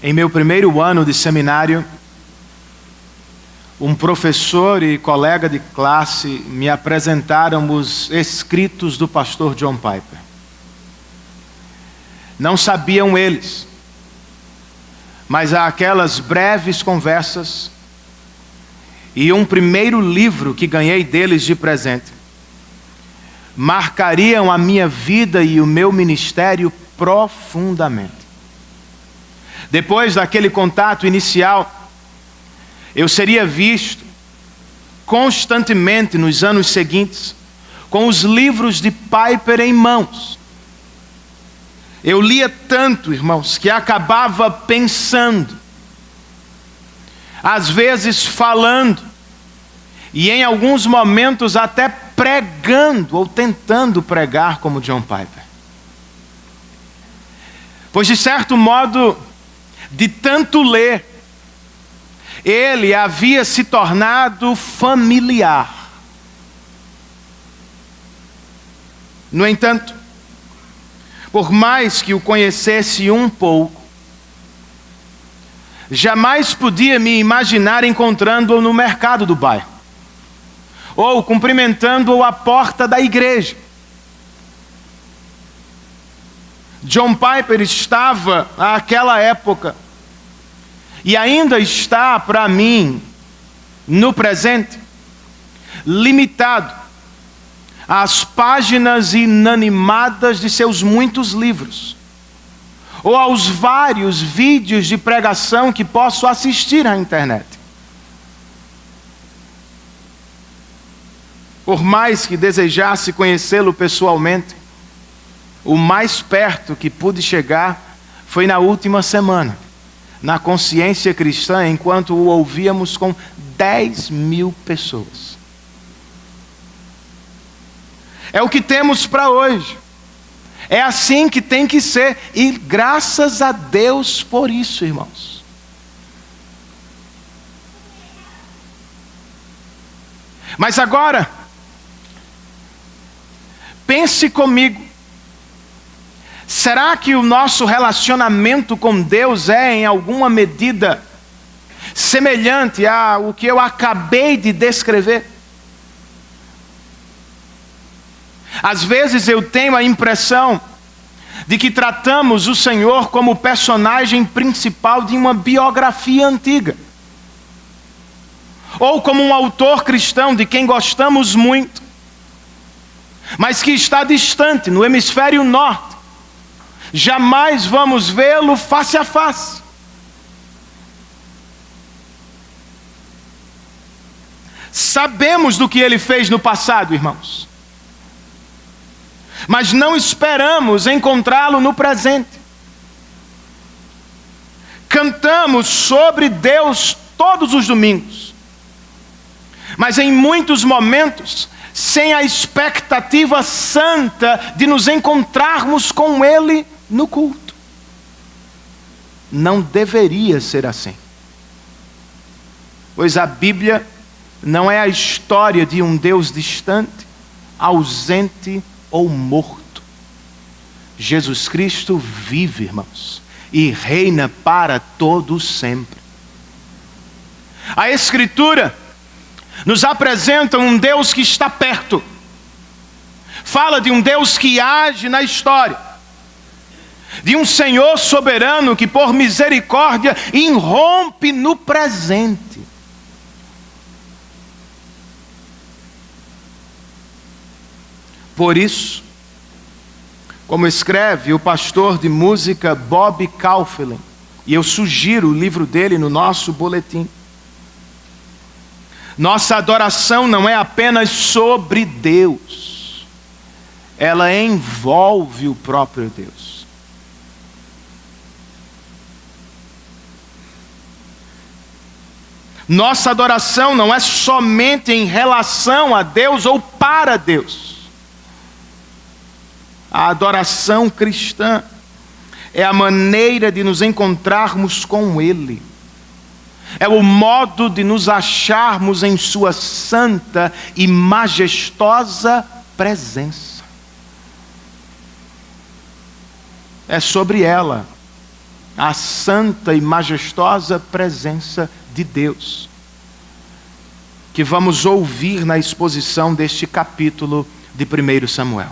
Em meu primeiro ano de seminário, um professor e colega de classe me apresentaram os escritos do pastor John Piper. Não sabiam eles, mas aquelas breves conversas e um primeiro livro que ganhei deles de presente marcariam a minha vida e o meu ministério profundamente. Depois daquele contato inicial, eu seria visto constantemente nos anos seguintes com os livros de Piper em mãos. Eu lia tanto, irmãos, que acabava pensando, às vezes falando, e em alguns momentos até pregando ou tentando pregar como John Piper. Pois de certo modo, de tanto ler, ele havia se tornado familiar. No entanto, por mais que o conhecesse um pouco, jamais podia me imaginar encontrando-o no mercado do bairro, ou cumprimentando-o à porta da igreja. John Piper estava, àquela época, e ainda está para mim, no presente, limitado às páginas inanimadas de seus muitos livros, ou aos vários vídeos de pregação que posso assistir na internet. Por mais que desejasse conhecê-lo pessoalmente, o mais perto que pude chegar foi na última semana, na Consciência Cristã, enquanto o ouvíamos com 10.000 pessoas. É o que temos para hoje. É assim que tem que ser. E graças a Deus por isso, irmãos. Mas agora, pense comigo. Será que o nosso relacionamento com Deus é, em alguma medida, semelhante ao que eu acabei de descrever? Às vezes eu tenho a impressão de que tratamos o Senhor como o personagem principal de uma biografia antiga, ou como um autor cristão de quem gostamos muito, mas que está distante, no hemisfério norte. Jamais vamos vê-lo face a face. Sabemos do que ele fez no passado, irmãos, mas não esperamos encontrá-lo no presente. Cantamos sobre Deus todos os domingos, mas em muitos momentos sem a expectativa santa de nos encontrarmos com Ele no culto. Não deveria ser assim, pois a Bíblia não é a história de um Deus distante, ausente ou morto. Jesus Cristo vive, irmãos, e reina para todo sempre. A Escritura nos apresenta um Deus que está perto. Fala de um Deus que age na história, de um Senhor soberano que por misericórdia irrompe no presente. Por isso, como escreve o pastor de música Bob Kauflin, e eu sugiro o livro dele no nosso boletim, nossa adoração não é apenas sobre Deus, ela envolve o próprio Deus. Nossa adoração não é somente em relação a Deus ou para Deus. A adoração cristã é a maneira de nos encontrarmos com Ele. É o modo de nos acharmos em sua santa e majestosa presença. É sobre ela a santa e majestosa presença de Deus, que vamos ouvir na exposição deste capítulo de 1 Samuel.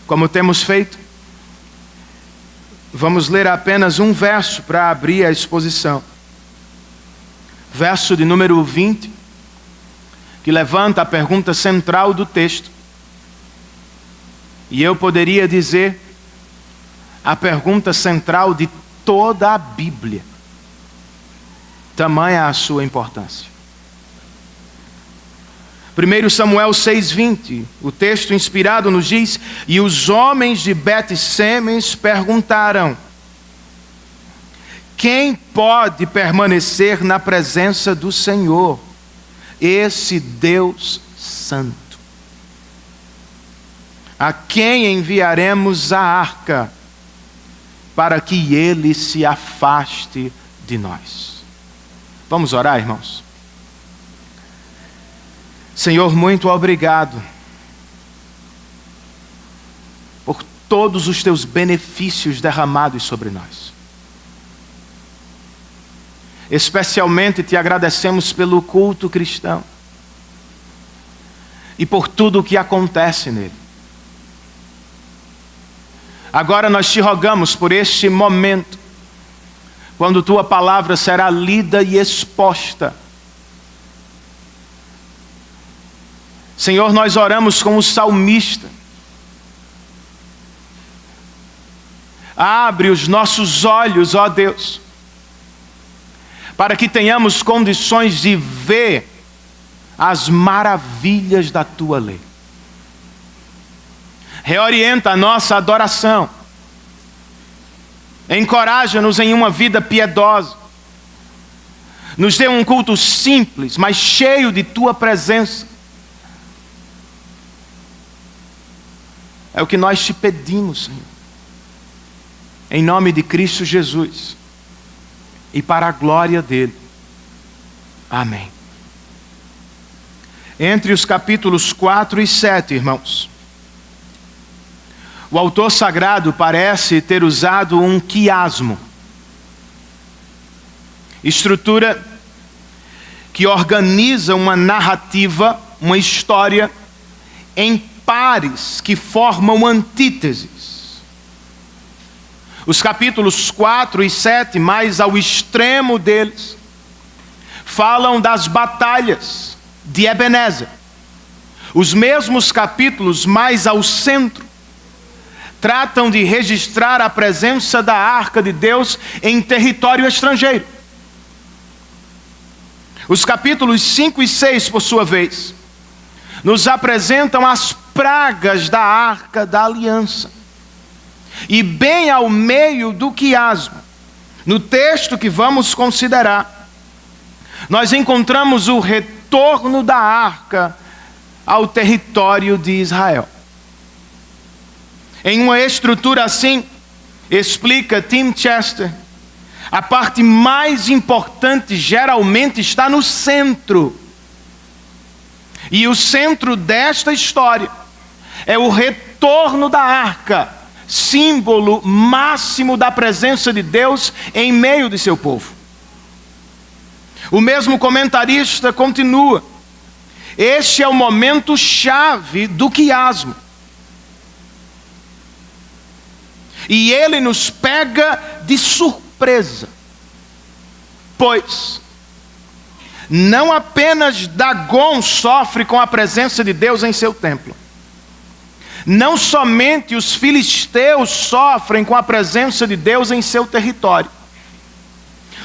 Como temos feito, vamos ler apenas um verso para abrir a exposição. Verso de número 20, que levanta a pergunta central do texto. E eu poderia dizer a pergunta central de toda a Bíblia. Tamanha a sua importância. 1 Samuel 6,20, o texto inspirado nos diz: e os homens de Bet-Semes perguntaram: quem pode permanecer na presença do Senhor, esse Deus santo? A quem enviaremos a arca para que ele se afaste de nós? Vamos orar, irmãos? Senhor, muito obrigado por todos os teus benefícios derramados sobre nós. Especialmente te agradecemos pelo culto cristão e por tudo o que acontece nele. Agora nós te rogamos por este momento, quando tua palavra será lida e exposta. Senhor, nós oramos com o salmista. Abre os nossos olhos, ó Deus, para que tenhamos condições de ver as maravilhas da tua lei. Reorienta a nossa adoração. Encoraja-nos em uma vida piedosa. Nos dê um culto simples, mas cheio de tua presença. É o que nós te pedimos, Senhor. Em nome de Cristo Jesus. E para a glória dele. Amém. Entre os capítulos 4 e 7, irmãos, o autor sagrado parece ter usado um quiasmo. Estrutura que organiza uma narrativa, uma história, em pares que formam antíteses. Os capítulos 4 e 7, mais ao extremo deles, falam das batalhas de Ebenezer. Os mesmos capítulos, mais ao centro, tratam de registrar a presença da arca de Deus em território estrangeiro. Os capítulos 5 e 6, por sua vez, nos apresentam as pragas da arca da aliança. E bem ao meio do quiasmo, no texto que vamos considerar, nós encontramos o retorno da arca ao território de Israel. Em uma estrutura assim, explica Tim Chester, a parte mais importante geralmente está no centro. E o centro desta história é o retorno da arca, símbolo máximo da presença de Deus em meio de seu povo. O mesmo comentarista continua: este é o momento chave do quiasmo. E ele nos pega de surpresa, pois não apenas Dagon sofre com a presença de Deus em seu templo. Não somente os filisteus sofrem com a presença de Deus em seu território.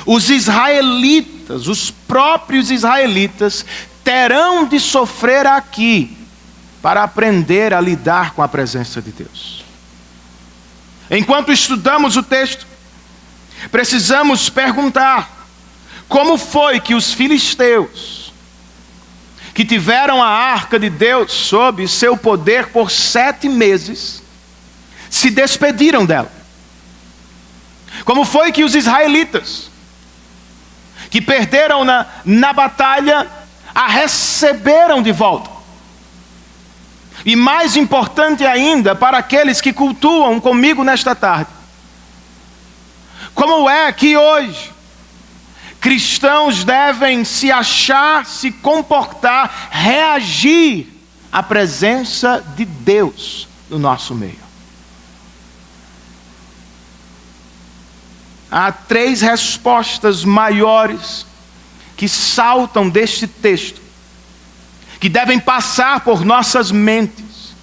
Os israelitas, os próprios israelitas, terão de sofrer aqui para aprender a lidar com a presença de Deus. Enquanto estudamos o texto, precisamos perguntar: como foi que os filisteus, que tiveram a arca de Deus sob seu poder por 7 meses, se despediram dela? Como foi que os israelitas, que perderam na batalha, a receberam de volta? E mais importante ainda, para aqueles que cultuam comigo nesta tarde, Como é que hoje cristãos devem se achar, se comportar, reagir à presença de Deus no nosso meio? Há 3 respostas maiores que saltam deste texto, que devem passar por nossas mentes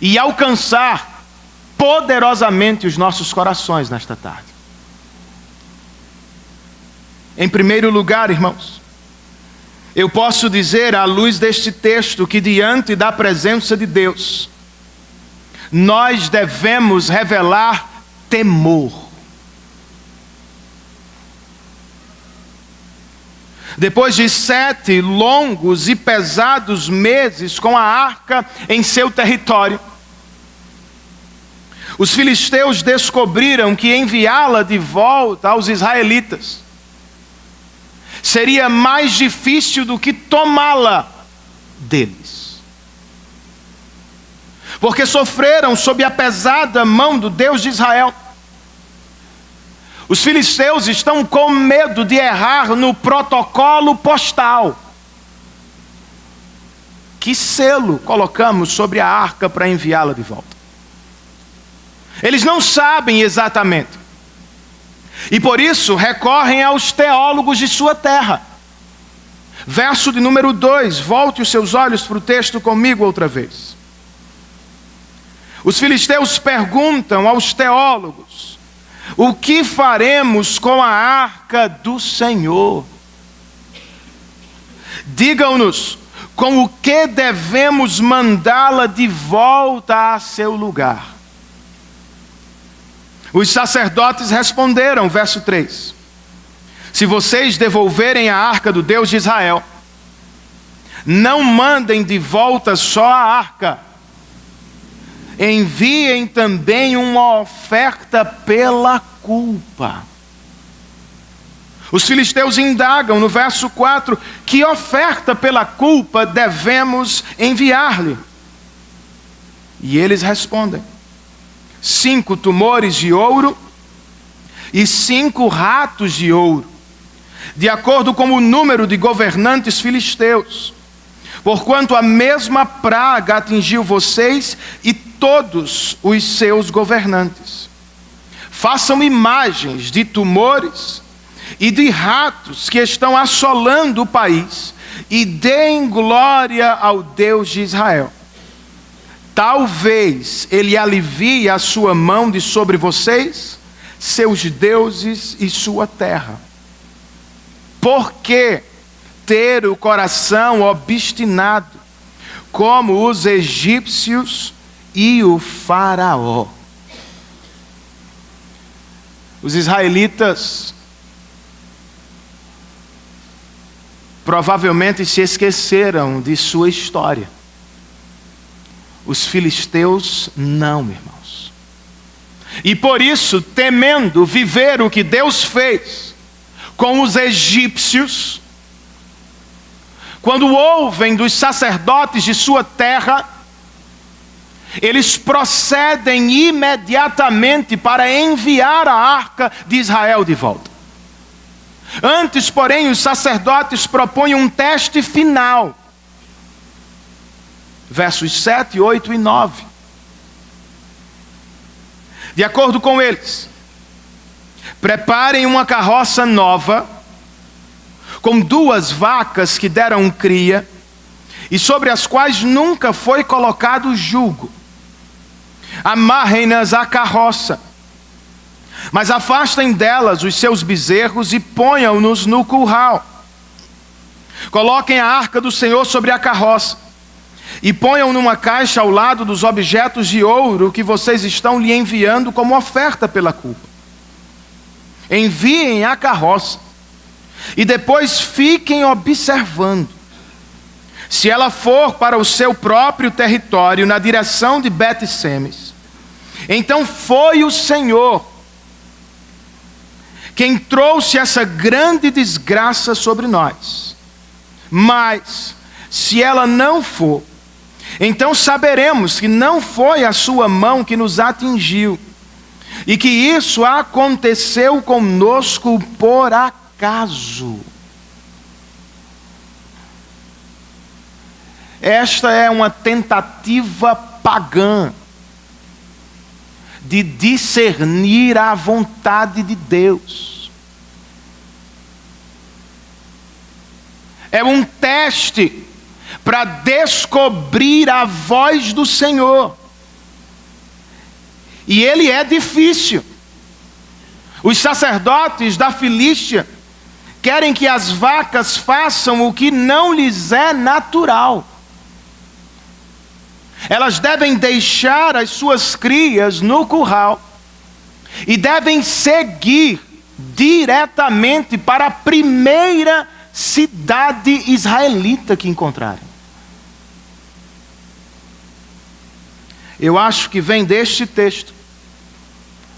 e alcançar poderosamente os nossos corações nesta tarde. Em primeiro lugar, irmãos, eu posso dizer à luz deste texto que diante da presença de Deus, nós devemos revelar temor. Depois de 7 longos e pesados meses com a arca em seu território, os filisteus descobriram que enviá-la de volta aos israelitas seria mais difícil do que tomá-la deles. Porque sofreram sob a pesada mão do Deus de Israel. Os filisteus estão com medo de errar no protocolo postal. Que selo colocamos sobre a arca para enviá-la de volta? Eles não sabem exatamente. E por isso recorrem aos teólogos de sua terra. Verso de número 2, volte os seus olhos para o texto comigo outra vez. Os filisteus perguntam aos teólogos: o que faremos com a arca do Senhor? Digam-nos com o que devemos mandá-la de volta a seu lugar. Os sacerdotes responderam, verso 3: se vocês devolverem a arca do Deus de Israel, não mandem de volta só a arca, enviem também uma oferta pela culpa. Os filisteus indagam no verso 4, que oferta pela culpa devemos enviar-lhe? E eles respondem: 5 tumores de ouro e 5 ratos de ouro, de acordo com o número de governantes filisteus, porquanto a mesma praga atingiu vocês e todos os seus governantes. Façam imagens de tumores e de ratos que estão assolando o país e deem glória ao Deus de Israel. Talvez ele alivie a sua mão de sobre vocês, seus deuses e sua terra. Por que ter o coração obstinado, como os egípcios e o faraó? Os israelitas provavelmente se esqueceram de sua história. Os filisteus não, irmãos. E por isso, temendo viver o que Deus fez com os egípcios, quando ouvem dos sacerdotes de sua terra, eles procedem imediatamente para enviar a arca de Israel de volta. Antes, porém, os sacerdotes propõem um teste final. Versos 7, 8 e 9. De acordo com eles, preparem uma carroça nova, com 2 vacas que deram cria, e sobre as quais nunca foi colocado jugo. Amarrem-nas à carroça, mas afastem delas os seus bezerros e ponham-nos no curral. Coloquem a arca do Senhor sobre a carroça e ponham numa caixa ao lado dos objetos de ouro que vocês estão lhe enviando como oferta pela culpa. Enviem a carroça e depois fiquem observando. Se ela for para o seu próprio território, na direção de Bet-Semes, então foi o Senhor quem trouxe essa grande desgraça sobre nós. Mas, se ela não for, então saberemos que não foi a sua mão que nos atingiu, e que isso aconteceu conosco por acaso. Esta é uma tentativa pagã de discernir a vontade de Deus. É um teste para descobrir a voz do Senhor. E ele é difícil. Os sacerdotes da Filístia querem que as vacas façam o que não lhes é natural. Elas devem deixar as suas crias no curral e devem seguir diretamente para a primeira cidade israelita que encontrarem. Eu acho que vem deste texto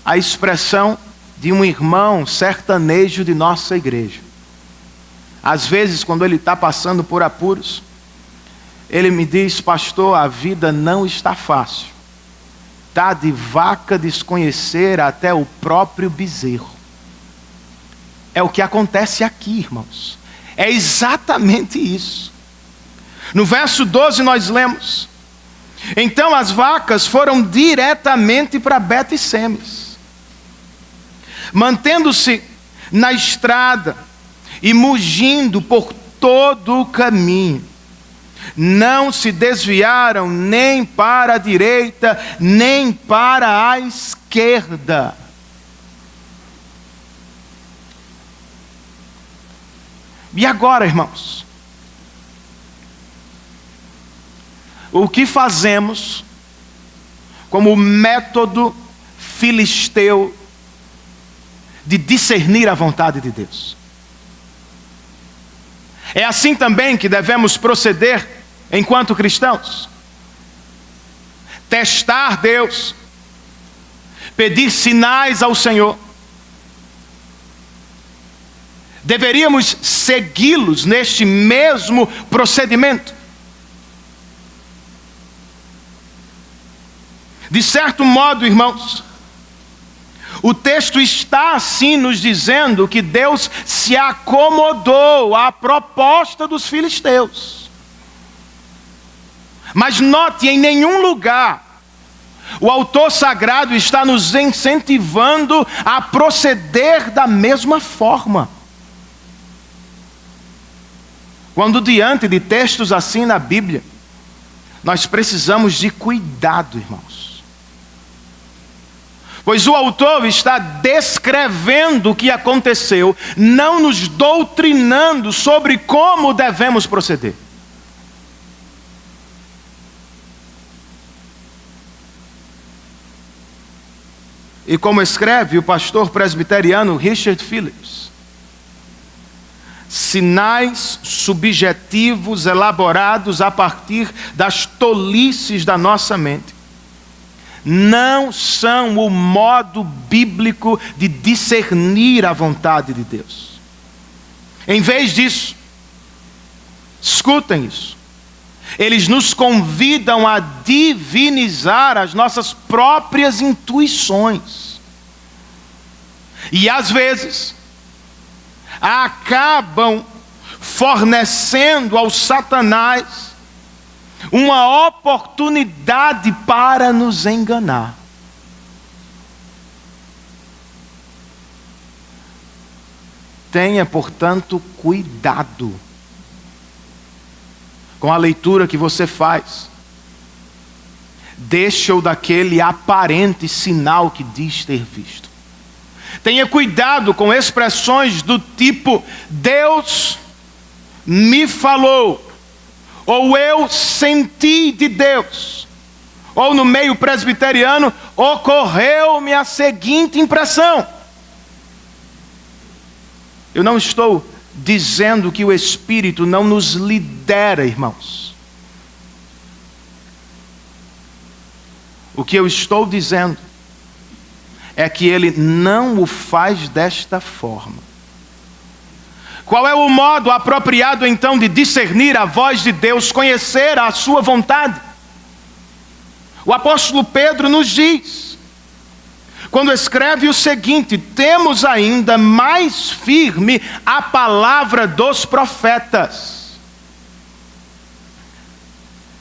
a expressão de um irmão sertanejo de nossa igreja. Às vezes, quando ele está passando por apuros, ele me diz: pastor, a vida não está fácil. Está de vaca desconhecer até o próprio bezerro. É o que acontece aqui, irmãos. É exatamente isso. No verso 12 nós lemos: então as vacas foram diretamente para Bet-Semes, mantendo-se na estrada e mugindo por todo o caminho. Não se desviaram nem para a direita, nem para a esquerda. E agora, irmãos? O que fazemos como método filisteu de discernir a vontade de Deus? É assim também que devemos proceder enquanto cristãos. Testar Deus, pedir sinais ao Senhor. Deveríamos segui-los neste mesmo procedimento. De certo modo, irmãos, o texto está assim nos dizendo que Deus se acomodou à proposta dos filisteus. Mas note, em nenhum lugar o autor sagrado está nos incentivando a proceder da mesma forma. Quando diante de textos assim na Bíblia, nós precisamos de cuidado, irmãos. Pois o autor está descrevendo o que aconteceu, não nos doutrinando sobre como devemos proceder. E como escreve o pastor presbiteriano Richard Phillips, sinais subjetivos elaborados a partir das tolices da nossa mente não são o modo bíblico de discernir a vontade de Deus. Em vez disso, escutem isso, eles nos convidam a divinizar as nossas próprias intuições. E às vezes acabam fornecendo ao Satanás uma oportunidade para nos enganar. Tenha, portanto, cuidado com a leitura que você faz. Deixa-o daquele aparente sinal que diz ter visto. Tenha cuidado com expressões do tipo: Deus me falou, ou eu senti de Deus, ou no meio presbiteriano, ocorreu-me a seguinte impressão. Eu não estou dizendo que o Espírito não nos lidera, irmãos. O que eu estou dizendo é que Ele não o faz desta forma. Qual é o modo apropriado então de discernir a voz de Deus, conhecer a sua vontade? O apóstolo Pedro nos diz: quando escreve o seguinte: temos ainda mais firme a palavra dos profetas.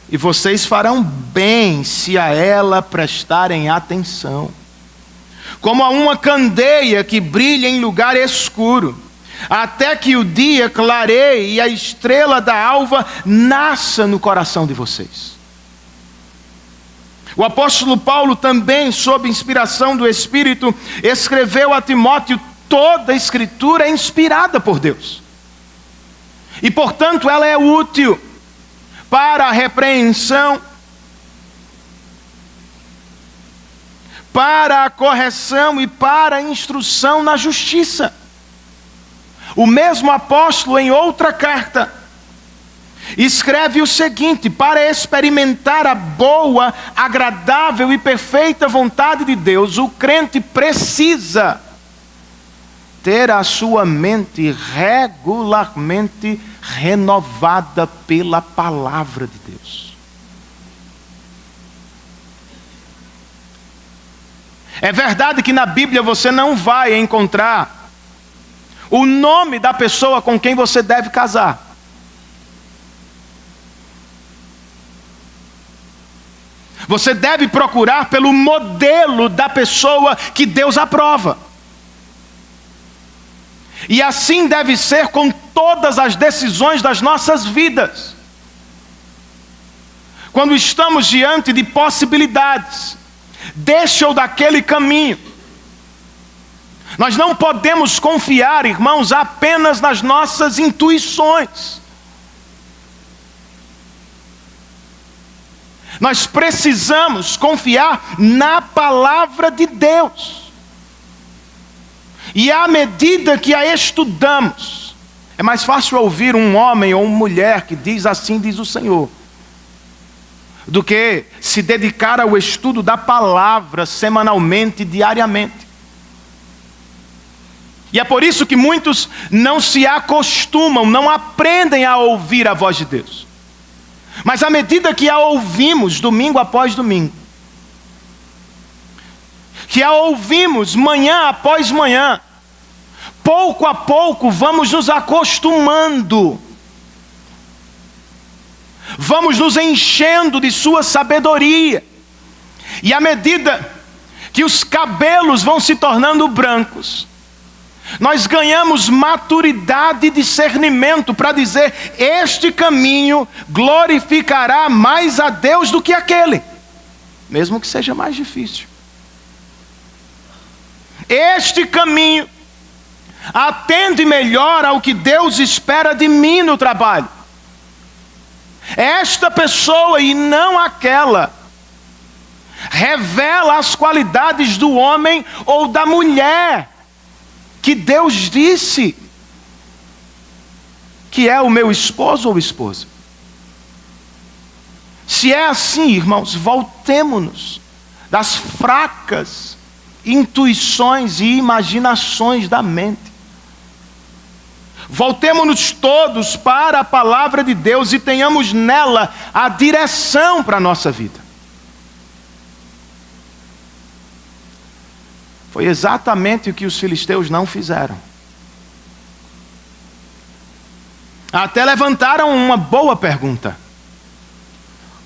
E vocês farão bem se a ela prestarem atenção, como a uma candeia que brilha em lugar escuro, até que o dia clareie e a estrela da alva nasça no coração de vocês. O apóstolo Paulo também, sob inspiração do Espírito, escreveu a Timóteo: toda a Escritura é inspirada por Deus. E, portanto, ela é útil para a repreensão, para a correção e para a instrução na justiça. O mesmo apóstolo, em outra carta, escreve o seguinte: para experimentar a boa, agradável e perfeita vontade de Deus, o crente precisa ter a sua mente regularmente renovada pela palavra de Deus. É verdade que na Bíblia você não vai encontrar o nome da pessoa com quem você deve casar. Você deve procurar pelo modelo da pessoa que Deus aprova. E assim deve ser com todas as decisões das nossas vidas. Quando estamos diante de possibilidades deste ou daquele caminho, nós não podemos confiar, irmãos, apenas nas nossas intuições. Nós precisamos confiar na palavra de Deus. E à medida que a estudamos, é mais fácil ouvir um homem ou uma mulher que diz assim diz o Senhor, do que se dedicar ao estudo da palavra semanalmente, diariamente. E é por isso que muitos não se acostumam, não aprendem a ouvir a voz de Deus. Mas à medida que a ouvimos domingo após domingo, que a ouvimos manhã após manhã, pouco a pouco vamos nos acostumando, vamos nos enchendo de sua sabedoria. E à medida que os cabelos vão se tornando brancos, nós ganhamos maturidade e discernimento para dizer: este caminho glorificará mais a Deus do que aquele, mesmo que seja mais difícil. Este caminho atende melhor ao que Deus espera de mim no trabalho. Esta pessoa e não aquela revela as qualidades do homem ou da mulher que Deus disse que é o meu esposo ou esposa. Se é assim, irmãos, voltemo-nos das fracas intuições e imaginações da mente. Voltemo-nos todos para a palavra de Deus e tenhamos nela a direção para a nossa vida. Foi exatamente o que os filisteus não fizeram. Até levantaram uma boa pergunta: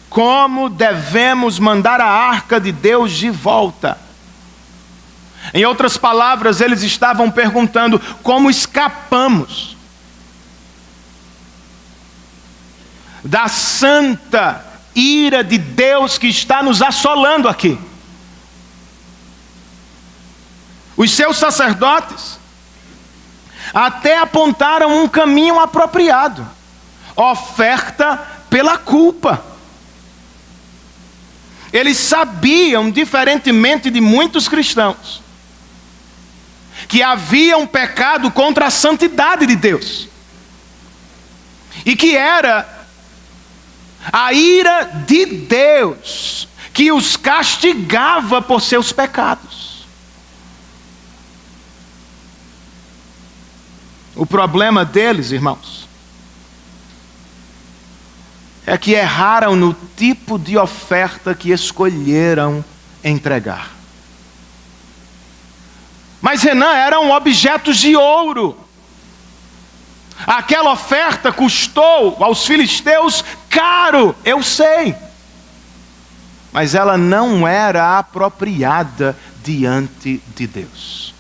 como devemos mandar a arca de Deus de volta? Em outras palavras, eles estavam perguntando: como escapamos da santa ira de Deus que está nos assolando aqui? Os seus sacerdotes até apontaram um caminho apropriado: oferta pela culpa. Eles sabiam, diferentemente de muitos cristãos, que havia um pecado contra a santidade de Deus, e que era a ira de Deus que os castigava por seus pecados. O problema deles, irmãos, é que erraram no tipo de oferta que escolheram entregar. Mas, Renan, eram objetos de ouro. Aquela oferta custou aos filisteus caro, eu sei. Mas ela não era apropriada diante de Deus.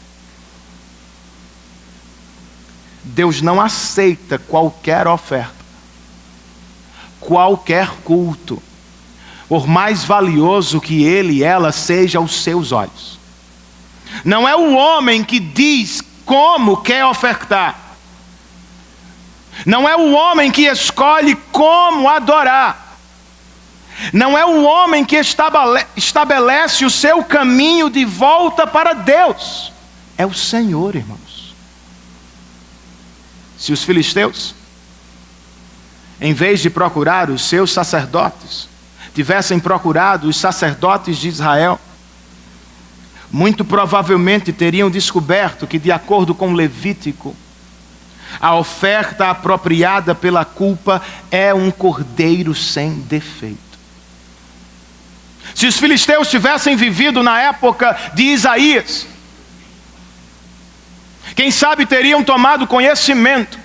Deus não aceita qualquer oferta, qualquer culto, por mais valioso que ele e ela seja aos seus olhos. Não é o homem que diz como quer ofertar. Não é o homem que escolhe como adorar. Não é o homem que estabelece o seu caminho de volta para Deus. É o Senhor, irmãos. Se os filisteus, em vez de procurar os seus sacerdotes, tivessem procurado os sacerdotes de Israel, muito provavelmente teriam descoberto que, de acordo com Levítico, a oferta apropriada pela culpa é um cordeiro sem defeito. Se os filisteus tivessem vivido na época de Isaías, quem sabe teriam tomado conhecimento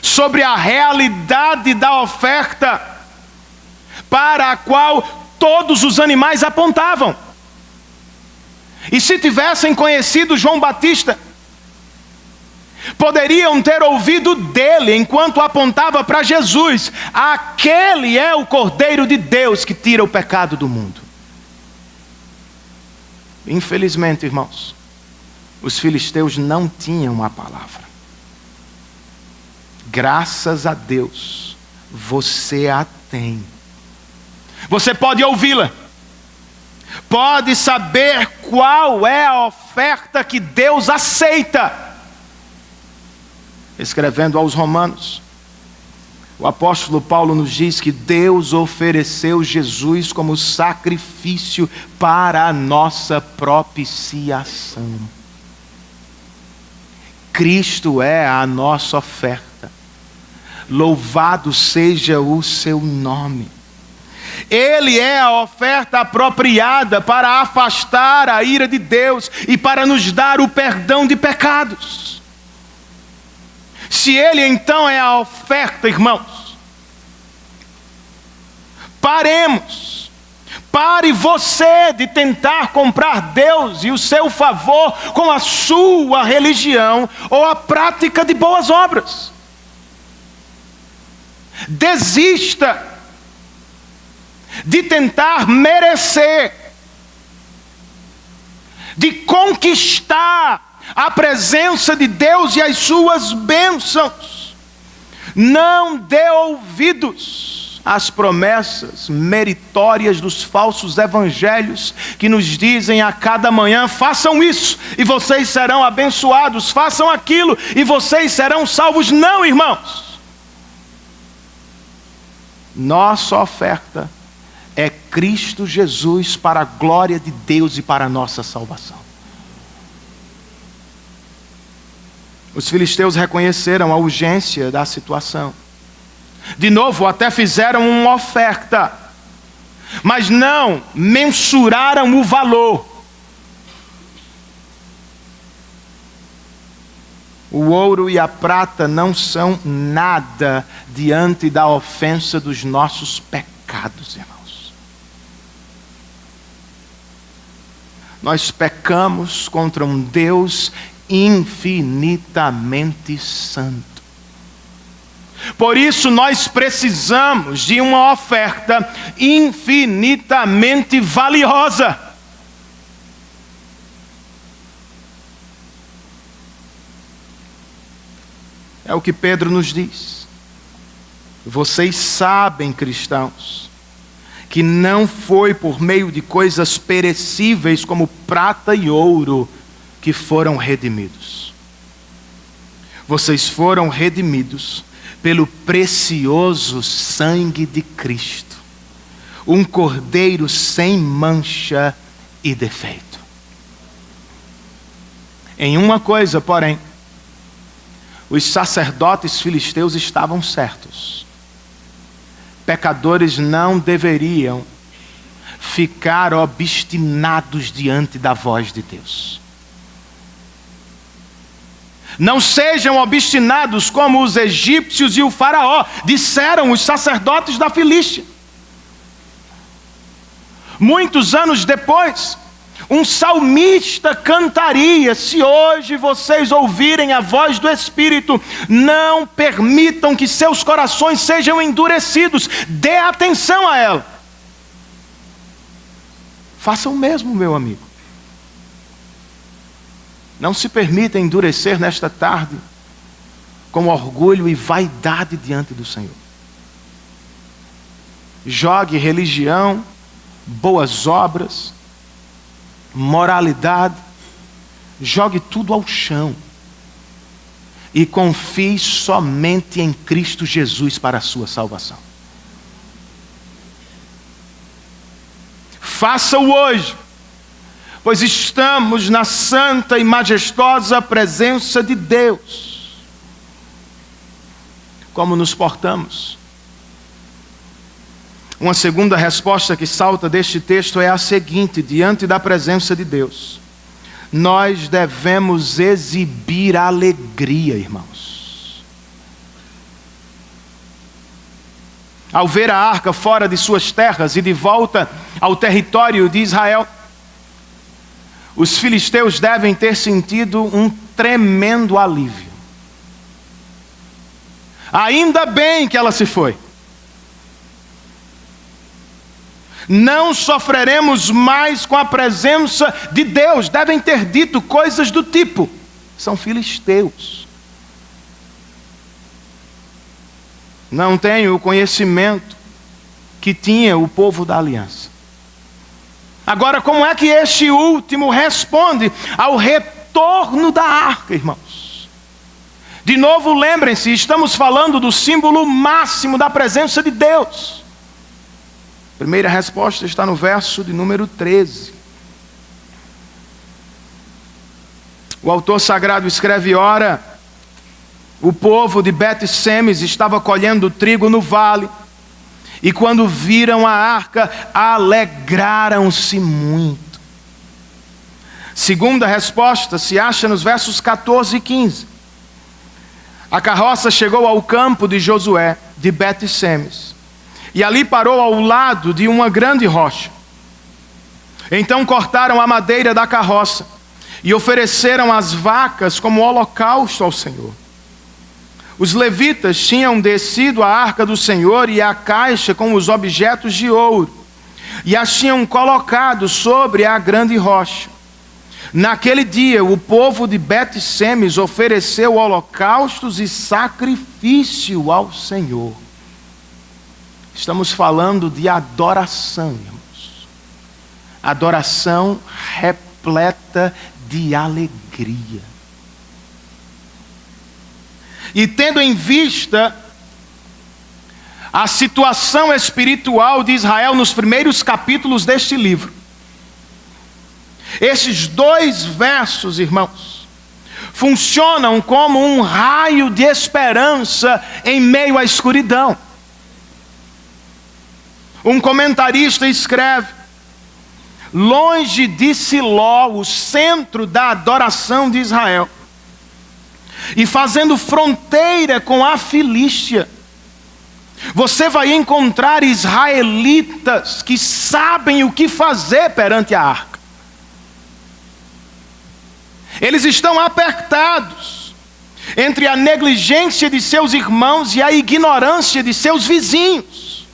sobre a realidade da oferta para a qual todos os animais apontavam. E se tivessem conhecido João Batista, poderiam ter ouvido dele enquanto apontava para Jesus: aquele é o Cordeiro de Deus que tira o pecado do mundo. Infelizmente, irmãos, os filisteus não tinham a palavra. Graças a Deus, você a tem. Você pode ouvi-la. Pode saber qual é a oferta que Deus aceita. Escrevendo aos Romanos, o apóstolo Paulo nos diz que Deus ofereceu Jesus como sacrifício para a nossa propiciação. Cristo é a nossa oferta. Louvado seja o seu nome. Ele é a oferta apropriada para afastar a ira de Deus e para nos dar o perdão de pecados. Se ele então é a oferta, irmãos, paremos. Pare você de tentar comprar Deus e o seu favor com a sua religião ou a prática de boas obras. Desista de tentar merecer, de conquistar a presença de Deus e as suas bênçãos. Não dê ouvidos às promessas meritórias dos falsos evangelhos que nos dizem a cada manhã: façam isso e vocês serão abençoados, façam aquilo e vocês serão salvos. Não, irmãos. Nossa oferta é Cristo Jesus para a glória de Deus e para a nossa salvação. Os filisteus reconheceram a urgência da situação. De novo, até fizeram uma oferta, mas não mensuraram o valor. O ouro e a prata não são nada diante da ofensa dos nossos pecados, irmãos. Nós pecamos contra um Deus infinitamente santo. Por isso nós precisamos de uma oferta infinitamente valiosa. É o que Pedro nos diz. Vocês sabem, cristãos, que não foi por meio de coisas perecíveis como prata e ouro que foram redimidos. Vocês foram redimidos pelo precioso sangue de Cristo, um cordeiro sem mancha e defeito. Em uma coisa, porém, os sacerdotes filisteus estavam certos. Pecadores não deveriam ficar obstinados diante da voz de Deus. Não sejam obstinados como os egípcios e o faraó, disseram os sacerdotes da Filístia. Muitos anos depois, um salmista cantaria: se hoje vocês ouvirem a voz do Espírito, não permitam que seus corações sejam endurecidos, dê atenção a ela. Faça o mesmo, meu amigo. Não se permita endurecer nesta tarde com orgulho e vaidade diante do Senhor. Jogue religião, boas obras, moralidade, jogue tudo ao chão e confie somente em Cristo Jesus para a sua salvação. Faça-o hoje, pois estamos na santa e majestosa presença de Deus. Como nos portamos? Uma segunda resposta que salta deste texto é a seguinte: diante da presença de Deus, nós devemos exibir alegria, irmãos. Ao ver a arca fora de suas terras e de volta ao território de Israel, os filisteus devem ter sentido um tremendo alívio. Ainda bem que ela se foi. Não sofreremos mais com a presença de Deus. Devem ter dito coisas do tipo: são filisteus. Não têm o conhecimento que tinha o povo da aliança. Agora, como é que este último responde ao retorno da arca, irmãos? De novo, lembrem-se, estamos falando do símbolo máximo da presença de Deus. A primeira resposta está no verso de número 13. O autor sagrado escreve: ora, o povo de Bet-Semes estava colhendo trigo no vale, e quando viram a arca, alegraram-se muito. Segunda resposta se acha nos versos 14 e 15. A carroça chegou ao campo de Josué, de Bet-Semes, e ali parou ao lado de uma grande rocha. Então cortaram a madeira da carroça e ofereceram as vacas como holocausto ao Senhor. Os levitas tinham descido a arca do Senhor e a caixa com os objetos de ouro, e as tinham colocado sobre a grande rocha. Naquele dia, o povo de Bet-Semes ofereceu holocaustos e sacrifício ao Senhor. Estamos falando de adoração, irmãos. Adoração repleta de alegria. E tendo em vista a situação espiritual de Israel nos primeiros capítulos deste livro, esses dois versos, irmãos, funcionam como um raio de esperança em meio à escuridão. Um comentarista escreve: longe de Siló, o centro da adoração de Israel, e fazendo fronteira com a Filístia, você vai encontrar israelitas que sabem o que fazer perante a arca. Eles estão apertados entre a negligência de seus irmãos e a ignorância de seus vizinhos.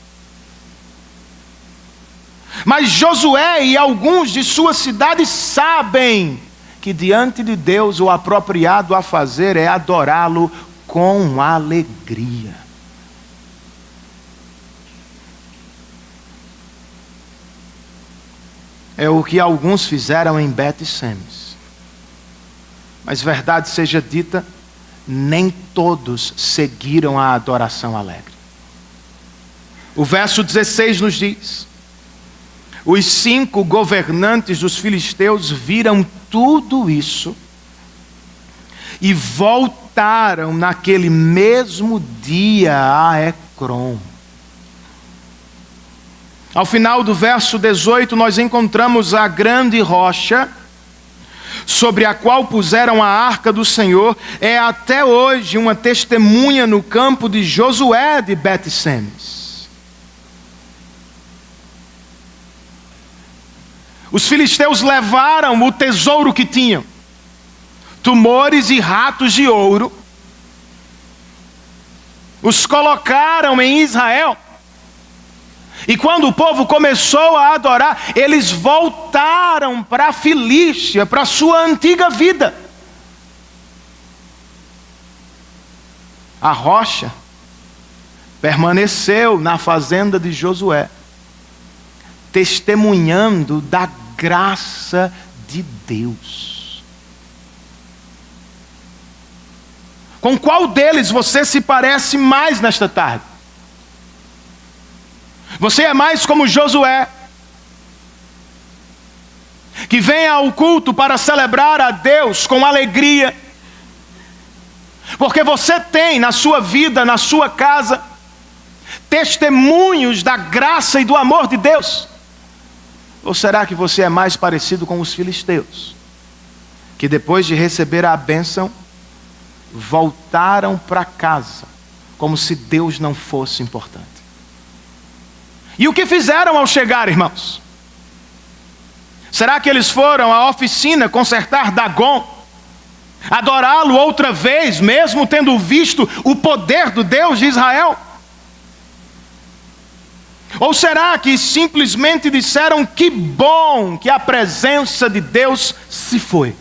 Mas Josué e alguns de sua cidade sabem que diante de Deus o apropriado a fazer é adorá-lo com alegria. É o que alguns fizeram em Bet-Semes. Mas verdade seja dita, nem todos seguiram a adoração alegre. O verso 16 nos diz: os 5 governantes dos filisteus viram tudo isso e voltaram naquele mesmo dia a Ecrom. Ao final do verso 18, nós encontramos a grande rocha sobre a qual puseram a arca do Senhor. É até hoje uma testemunha no campo de Josué de Bet-Semes. Os filisteus levaram o tesouro que tinham, tumores e ratos de ouro, os colocaram em Israel. E quando o povo começou a adorar, eles voltaram para a Filístia, para a sua antiga vida. A rocha permaneceu na fazenda de Josué, testemunhando da graça de Deus. Com qual deles você se parece mais nesta tarde? Você é mais como Josué, que vem ao culto para celebrar a Deus com alegria, porque você tem na sua vida, na sua casa, testemunhos da graça e do amor de Deus? Ou será que você é mais parecido com os filisteus, que depois de receber a bênção, voltaram para casa, como se Deus não fosse importante? E o que fizeram ao chegar, irmãos? Será que eles foram à oficina consertar Dagon, adorá-lo outra vez, mesmo tendo visto o poder do Deus de Israel? Ou será que simplesmente disseram que bom que a presença de Deus se foi?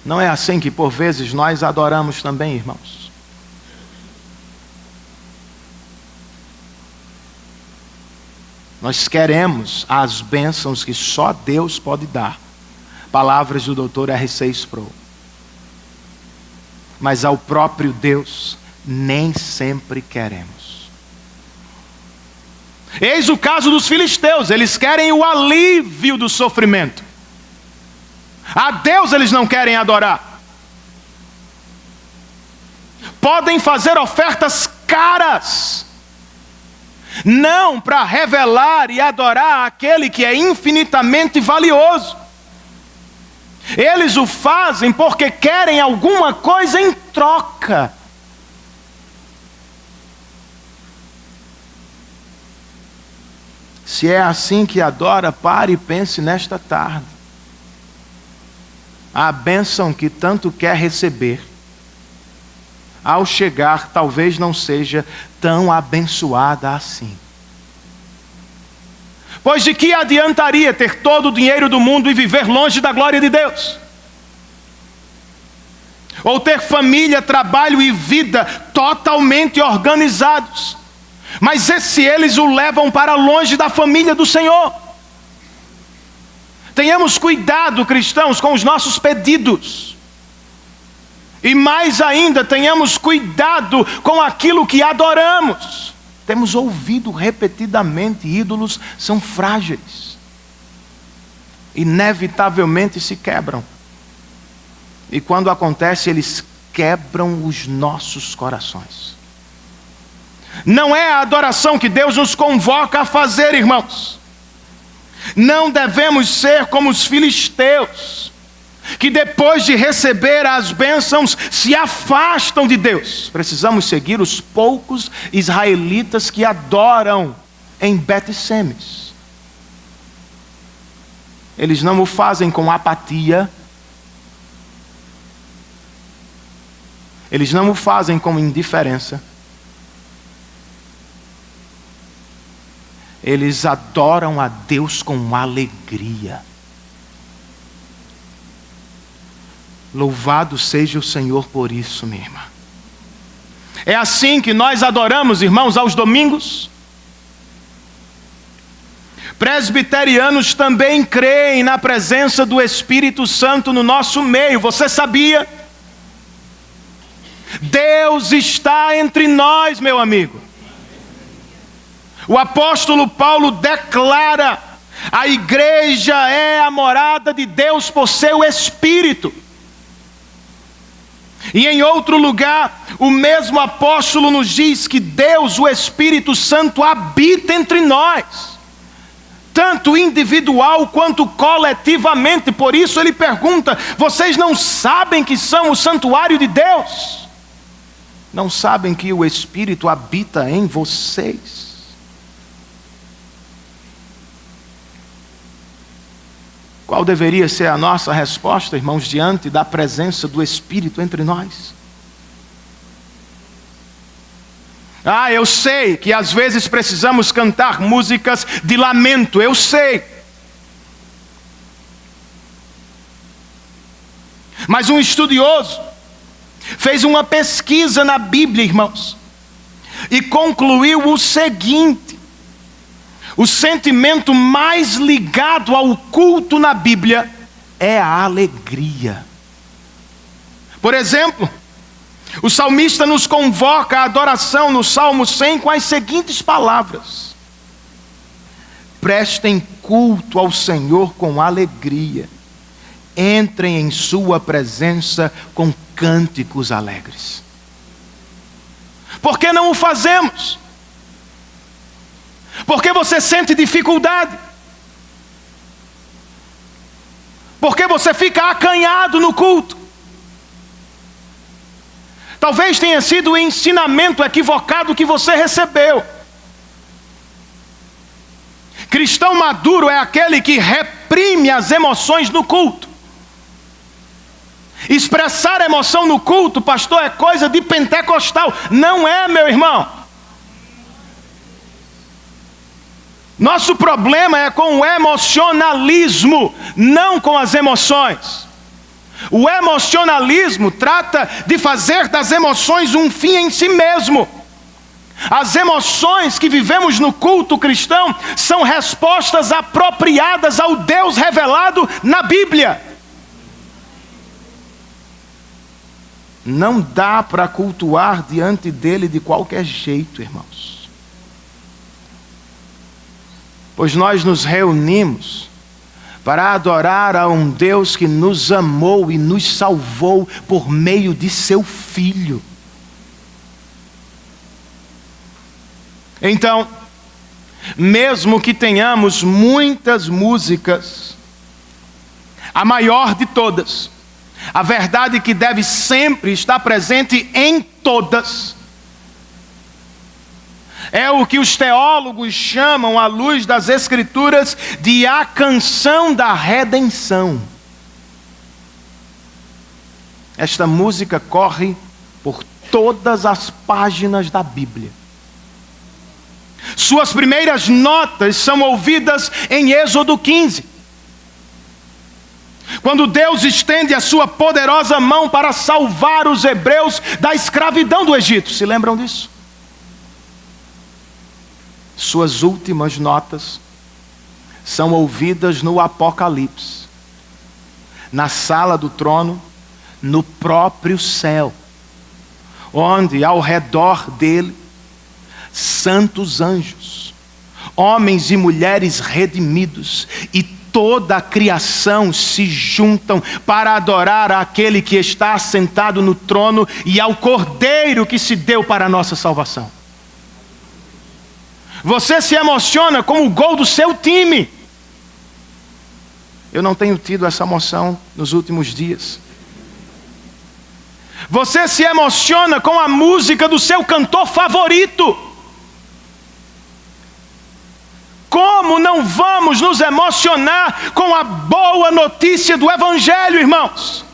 Não é assim que por vezes nós adoramos também, irmãos? Nós queremos as bênçãos que só Deus pode dar. Palavras do Dr. R.C. Sproul. Mas ao próprio Deus nem sempre queremos. Eis o caso dos filisteus. Eles querem o alívio do sofrimento. A Deus eles não querem adorar. Podem fazer ofertas caras, não para revelar e adorar aquele que é infinitamente valioso. Eles o fazem porque querem alguma coisa em troca. Se é assim que adora, pare e pense nesta tarde. A bênção que tanto quer receber, ao chegar, talvez não seja tão abençoada assim. Pois de que adiantaria ter todo o dinheiro do mundo e viver longe da glória de Deus? Ou ter família, trabalho e vida totalmente organizados, mas se eles o levam para longe da família do Senhor? Tenhamos cuidado, cristãos, com os nossos pedidos. E mais ainda, tenhamos cuidado com aquilo que adoramos. Temos ouvido repetidamente, ídolos são frágeis. Inevitavelmente se quebram. E quando acontece, eles quebram os nossos corações. Não é a adoração que Deus nos convoca a fazer, irmãos. Não devemos ser como os filisteus, que depois de receber as bênçãos se afastam de Deus. Precisamos seguir os poucos israelitas que adoram em Bet-Semes. Eles não o fazem com apatia, eles não o fazem com indiferença, eles adoram a Deus com alegria. Louvado seja o Senhor por isso, minha irmã. É assim que nós adoramos, irmãos, aos domingos. Presbiterianos também creem na presença do Espírito Santo no nosso meio. Você sabia? Deus está entre nós, meu amigo. O apóstolo Paulo declara: a igreja é a morada de Deus por seu Espírito. E em outro lugar, o mesmo apóstolo nos diz que Deus, o Espírito Santo, habita entre nós, tanto individual quanto coletivamente. Por isso ele pergunta: vocês não sabem que são o santuário de Deus? Não sabem que o Espírito habita em vocês? Qual deveria ser a nossa resposta, irmãos, diante da presença do Espírito entre nós? Eu sei que às vezes precisamos cantar músicas de lamento, eu sei. Mas um estudioso fez uma pesquisa na Bíblia, irmãos, e concluiu o seguinte: o sentimento mais ligado ao culto na Bíblia é a alegria. Por exemplo, o salmista nos convoca à adoração no Salmo 100 com as seguintes palavras: prestem culto ao Senhor com alegria, entrem em sua presença com cânticos alegres. Por que não o fazemos? Porque você sente dificuldade? Porque você fica acanhado no culto? Talvez tenha sido o ensinamento equivocado que você recebeu. Cristão maduro é aquele que reprime as emoções no culto. Expressar emoção no culto, pastor, é coisa de pentecostal. Não é, meu irmão. Nosso problema é com o emocionalismo, não com as emoções. O emocionalismo trata de fazer das emoções um fim em si mesmo. As emoções que vivemos no culto cristão são respostas apropriadas ao Deus revelado na Bíblia. Não dá para cultuar diante dele de qualquer jeito, irmãos. Pois nós nos reunimos para adorar a um Deus que nos amou e nos salvou por meio de seu Filho. Então, mesmo que tenhamos muitas músicas, a maior de todas, a verdade que deve sempre estar presente em todas, é o que os teólogos chamam, à luz das Escrituras, de a canção da redenção. Esta música corre por todas as páginas da Bíblia. Suas primeiras notas são ouvidas em Êxodo 15. Quando Deus estende a sua poderosa mão para salvar os hebreus da escravidão do Egito. Se lembram disso? Suas últimas notas são ouvidas no Apocalipse, na sala do trono, no próprio céu, onde ao redor dele, santos anjos, homens e mulheres redimidos e toda a criação se juntam para adorar aquele que está assentado no trono e ao Cordeiro que se deu para a nossa salvação. Você se emociona com o gol do seu time. Eu não tenho tido essa emoção nos últimos dias. Você se emociona com a música do seu cantor favorito. Como não vamos nos emocionar com a boa notícia do Evangelho, irmãos?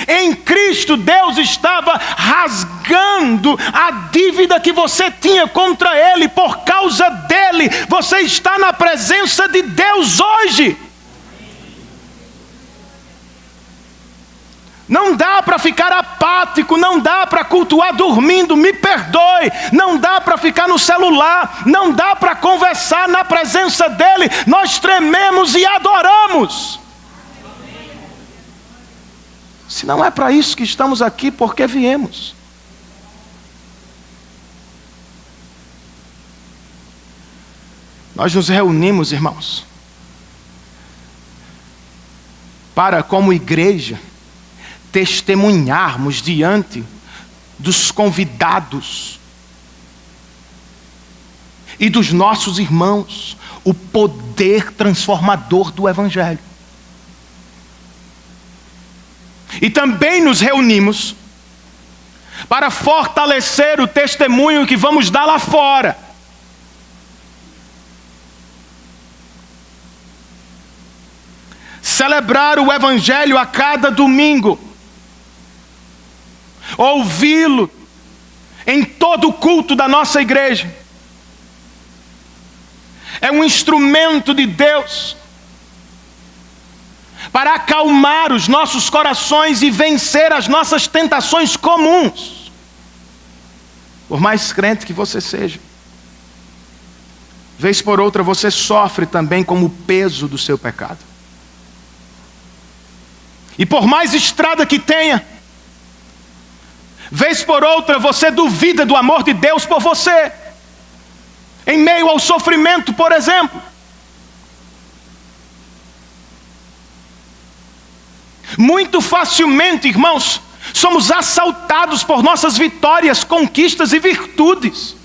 Em Cristo, Deus estava rasgando a dívida que você tinha contra Ele. Por causa dele, você está na presença de Deus hoje. Não dá para ficar apático, não dá para cultuar dormindo, me perdoe. Não dá para ficar no celular, não dá para conversar na presença dele. Nós trememos e adoramos. Se não é para isso que estamos aqui, por que viemos? Nós nos reunimos, irmãos, para, como igreja, testemunharmos diante dos convidados e dos nossos irmãos o poder transformador do Evangelho. E também nos reunimos para fortalecer o testemunho que vamos dar lá fora. Celebrar o Evangelho a cada domingo. Ouvi-lo em todo o culto da nossa igreja. É um instrumento de Deus para acalmar os nossos corações e vencer as nossas tentações comuns. Por mais crente que você seja, vez por outra você sofre também com o peso do seu pecado. E por mais estrada que tenha, vez por outra você duvida do amor de Deus por você. Em meio ao sofrimento, por exemplo. Muito facilmente, irmãos, somos assaltados por nossas vitórias, conquistas e virtudes.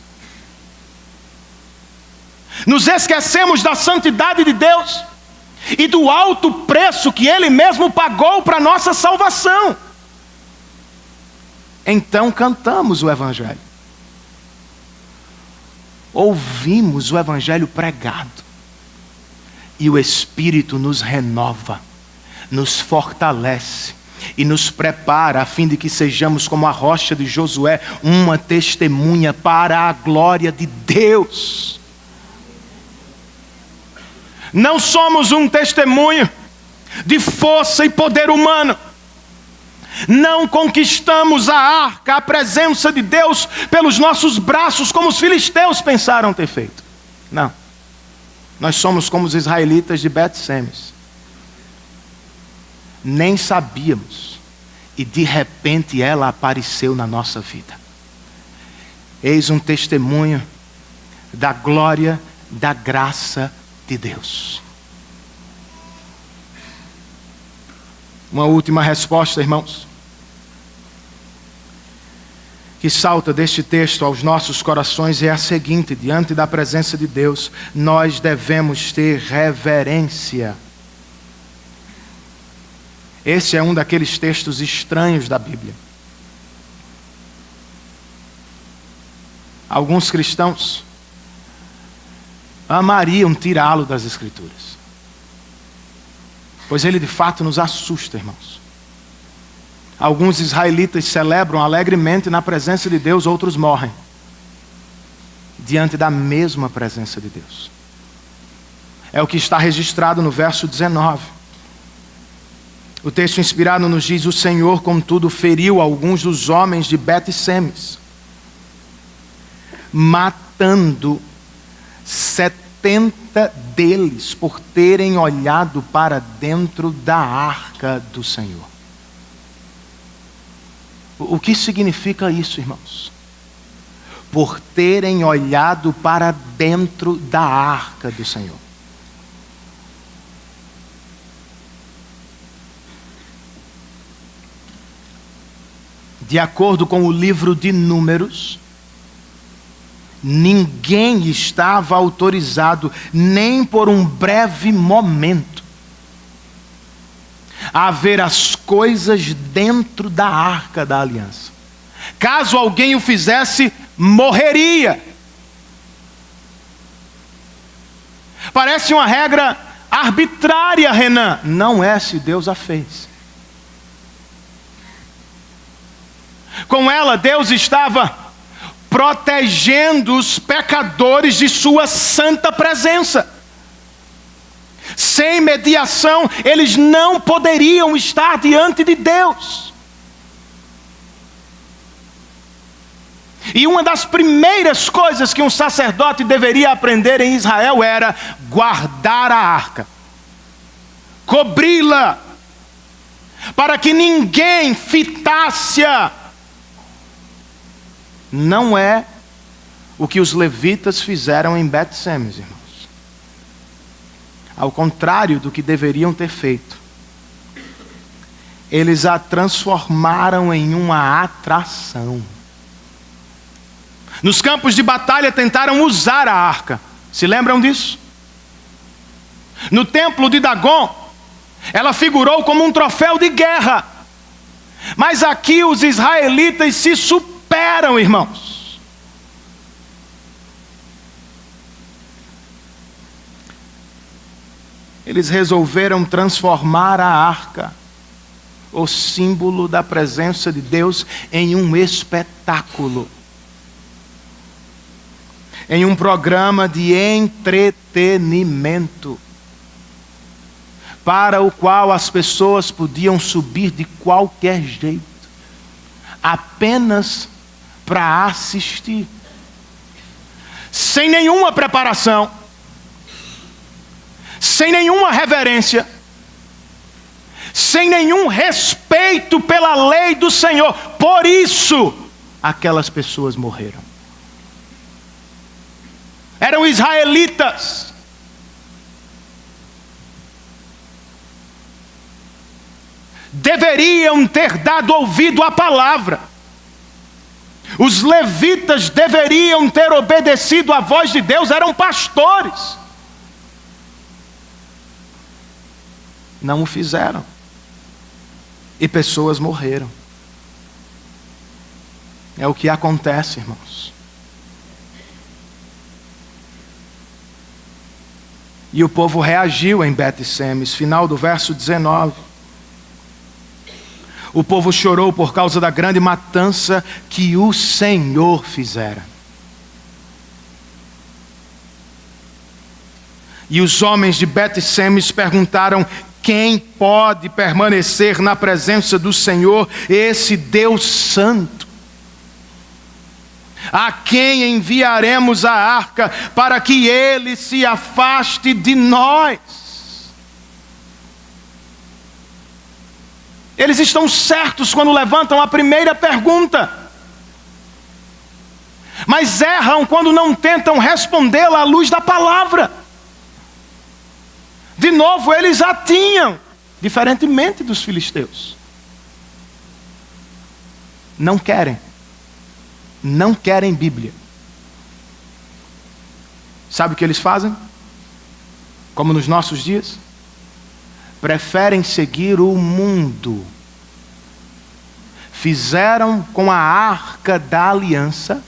Nos esquecemos da santidade de Deus e do alto preço que Ele mesmo pagou para a nossa salvação. Então cantamos o Evangelho. Ouvimos o Evangelho pregado. E o Espírito nos renova, nos fortalece e nos prepara a fim de que sejamos como a rocha de Josué, uma testemunha para a glória de Deus. Não somos um testemunho de força e poder humano. Não conquistamos a arca, a presença de Deus, pelos nossos braços, como os filisteus pensaram ter feito. Não. Nós somos como os israelitas de Bet-Semes. Nem sabíamos. E de repente ela apareceu na nossa vida. Eis um testemunho da glória, da graça de Deus. Uma última resposta, irmãos, que salta deste texto aos nossos corações é a seguinte: diante da presença de Deus, nós devemos ter reverência. Esse é um daqueles textos estranhos da Bíblia. Alguns cristãos amariam tirá-lo das Escrituras, pois ele de fato nos assusta, irmãos. Alguns israelitas celebram alegremente na presença de Deus, outros morrem diante da mesma presença de Deus. É o que está registrado no verso 19. O texto inspirado nos diz: o Senhor, contudo, feriu alguns dos homens de Bet-Semes, matando 70 deles por terem olhado para dentro da arca do Senhor. O que significa isso, irmãos? Por terem olhado para dentro da arca do Senhor. De acordo com o livro de Números, ninguém estava autorizado, nem por um breve momento, a ver as coisas dentro da arca da aliança. Caso alguém o fizesse, morreria. Parece uma regra arbitrária, Renan. Não é, se Deus a fez. Com ela, Deus estava protegendo os pecadores de sua santa presença. Sem mediação, eles não poderiam estar diante de Deus. E uma das primeiras coisas que um sacerdote deveria aprender em Israel era guardar a arca, cobri-la, para que ninguém fitasse-a. Não é o que os levitas fizeram em Bet-Semes, irmãos. Ao contrário do que deveriam ter feito. eles a transformaram em uma atração. Nos campos de batalha tentaram usar a arca. Se lembram disso? No templo de Dagon, ela figurou como um troféu de guerra. Mas aqui os israelitas se superam, irmãos. Eles resolveram transformar a arca, o símbolo da presença de Deus, em um espetáculo, em um programa de entretenimento, para o qual as pessoas podiam subir de qualquer jeito, apenas para assistir, sem nenhuma preparação, sem nenhuma reverência, sem nenhum respeito pela lei do Senhor. Por isso, aquelas pessoas morreram. Eram israelitas. Deveriam ter dado ouvido à palavra. Os levitas deveriam ter obedecido à voz de Deus, eram pastores. Não o fizeram. E pessoas morreram. É o que acontece, irmãos. E o povo reagiu em Bet-Semes, final do verso 19. O povo chorou por causa da grande matança que o Senhor fizera. E os homens de Bet-Semes perguntaram: quem pode permanecer na presença do Senhor, esse Deus santo? A quem enviaremos a arca para que ele se afaste de nós? Eles estão certos quando levantam a primeira pergunta, mas erram quando não tentam respondê-la à luz da palavra. De novo, eles a tinham, diferentemente dos filisteus. Não querem Bíblia. Sabe o que eles fazem? Como nos nossos dias? Preferem seguir o mundo. Fizeram com a arca da aliança,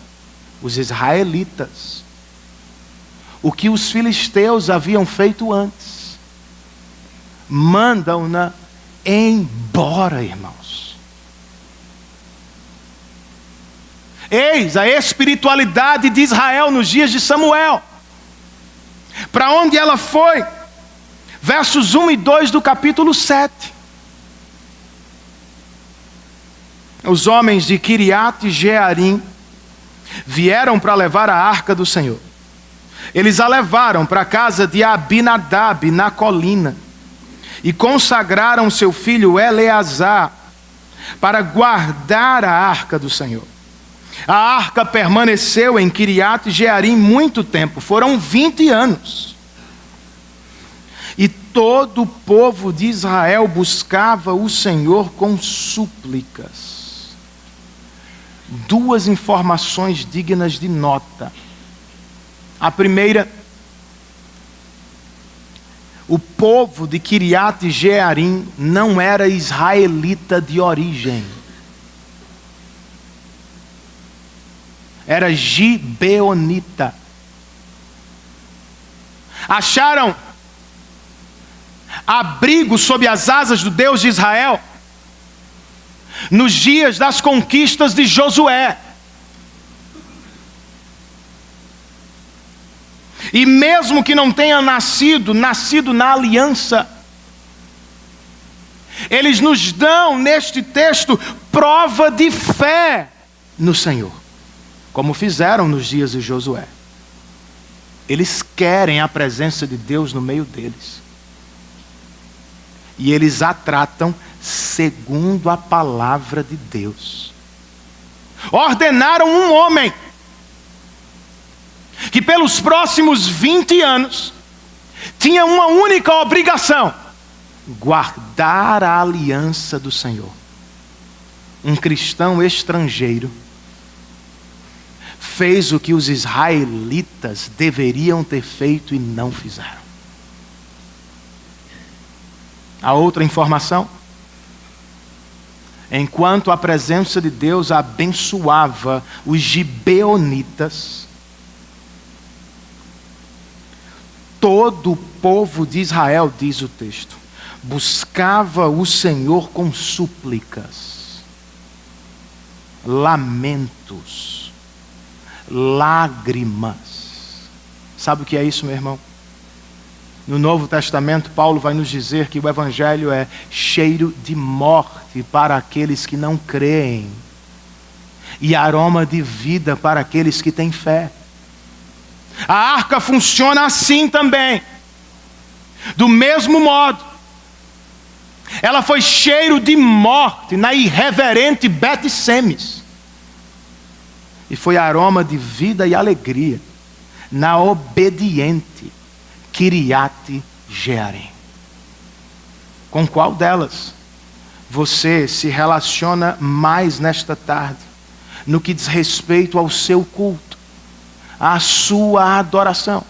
os israelitas, o que os filisteus haviam feito antes. Mandam-na embora, irmãos. Eis a espiritualidade de Israel nos dias de Samuel. Para onde ela foi? Versos 1 e 2 do capítulo 7. Os homens de Kiriat Jearim vieram para levar a arca do Senhor. Eles a levaram para a casa de Abinadab na colina e consagraram seu filho Eleazar para guardar a arca do Senhor. A arca permaneceu em Kiriat Jearim muito tempo, foram 20 anos. E todo o povo de Israel buscava o Senhor com súplicas. Duas informações dignas de nota. A primeira: o povo de Kiriat Jearim não era israelita de origem. Era gibeonita. Acharam abrigo sob as asas do Deus de Israel nos dias das conquistas de Josué. E mesmo que não tenha nascido na aliança, eles nos dão neste texto prova de fé no Senhor, como fizeram nos dias de Josué. Eles querem a presença de Deus no meio deles. E eles a tratam segundo a palavra de Deus. Ordenaram um homem que pelos próximos 20 anos tinha uma única obrigação: guardar a aliança do Senhor. Um cristão estrangeiro fez o que os israelitas deveriam ter feito e não fizeram. A outra informação: enquanto a presença de Deus abençoava os gibeonitas, todo o povo de Israel, diz o texto, buscava o Senhor com súplicas, lamentos, lágrimas. Sabe o que é isso, meu irmão? No Novo Testamento, Paulo vai nos dizer que o Evangelho é cheiro de morte para aqueles que não creem e aroma de vida para aqueles que têm fé. A arca funciona assim também. Do mesmo modo, ela foi cheiro de morte na irreverente Bet-Semes, e foi aroma de vida e alegria na obediente Kiriat Jearim. Com qual delas você se relaciona mais nesta tarde, no que diz respeito ao seu culto, à sua adoração?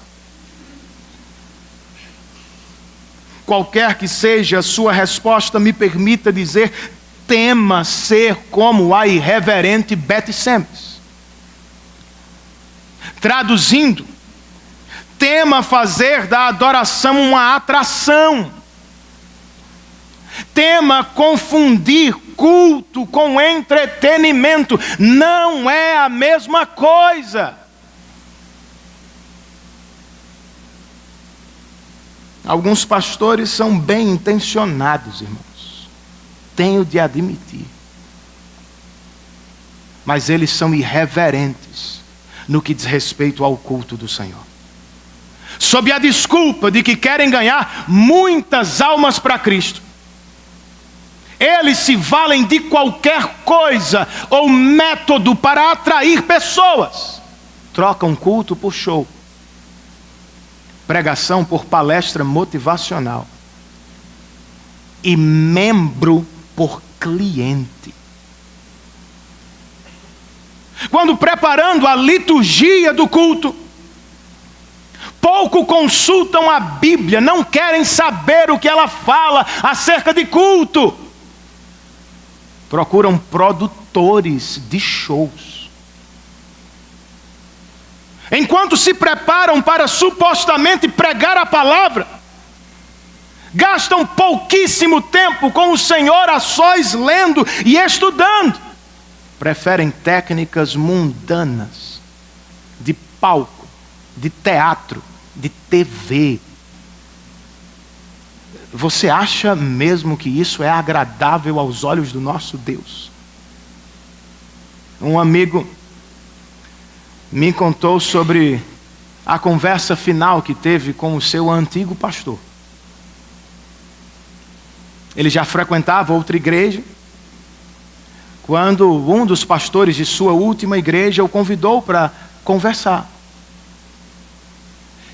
Qualquer que seja a sua resposta, me permita dizer: tema ser como a irreverente Bet-Semes. Traduzindo, tema fazer da adoração uma atração. Tema confundir culto com entretenimento. Não é a mesma coisa. Alguns pastores são bem intencionados, irmãos. Tenho de admitir. Mas eles são irreverentes no que diz respeito ao culto do Senhor. Sob a desculpa de que querem ganhar muitas almas para Cristo, eles se valem de qualquer coisa ou método para atrair pessoas. Trocam culto por show, pregação por palestra motivacional e membro por cliente. Quando preparando a liturgia do culto, pouco consultam a Bíblia, não querem saber o que ela fala acerca de culto. Procuram produtores de shows. Enquanto se preparam para supostamente pregar a palavra, gastam pouquíssimo tempo com o Senhor a sós lendo e estudando. Preferem técnicas mundanas, de palco, de teatro, de TV. Você acha mesmo que isso é agradável aos olhos do nosso Deus? Um amigo me contou sobre a conversa final que teve com o seu antigo pastor. Ele já frequentava outra igreja, quando um dos pastores de sua última igreja o convidou para conversar.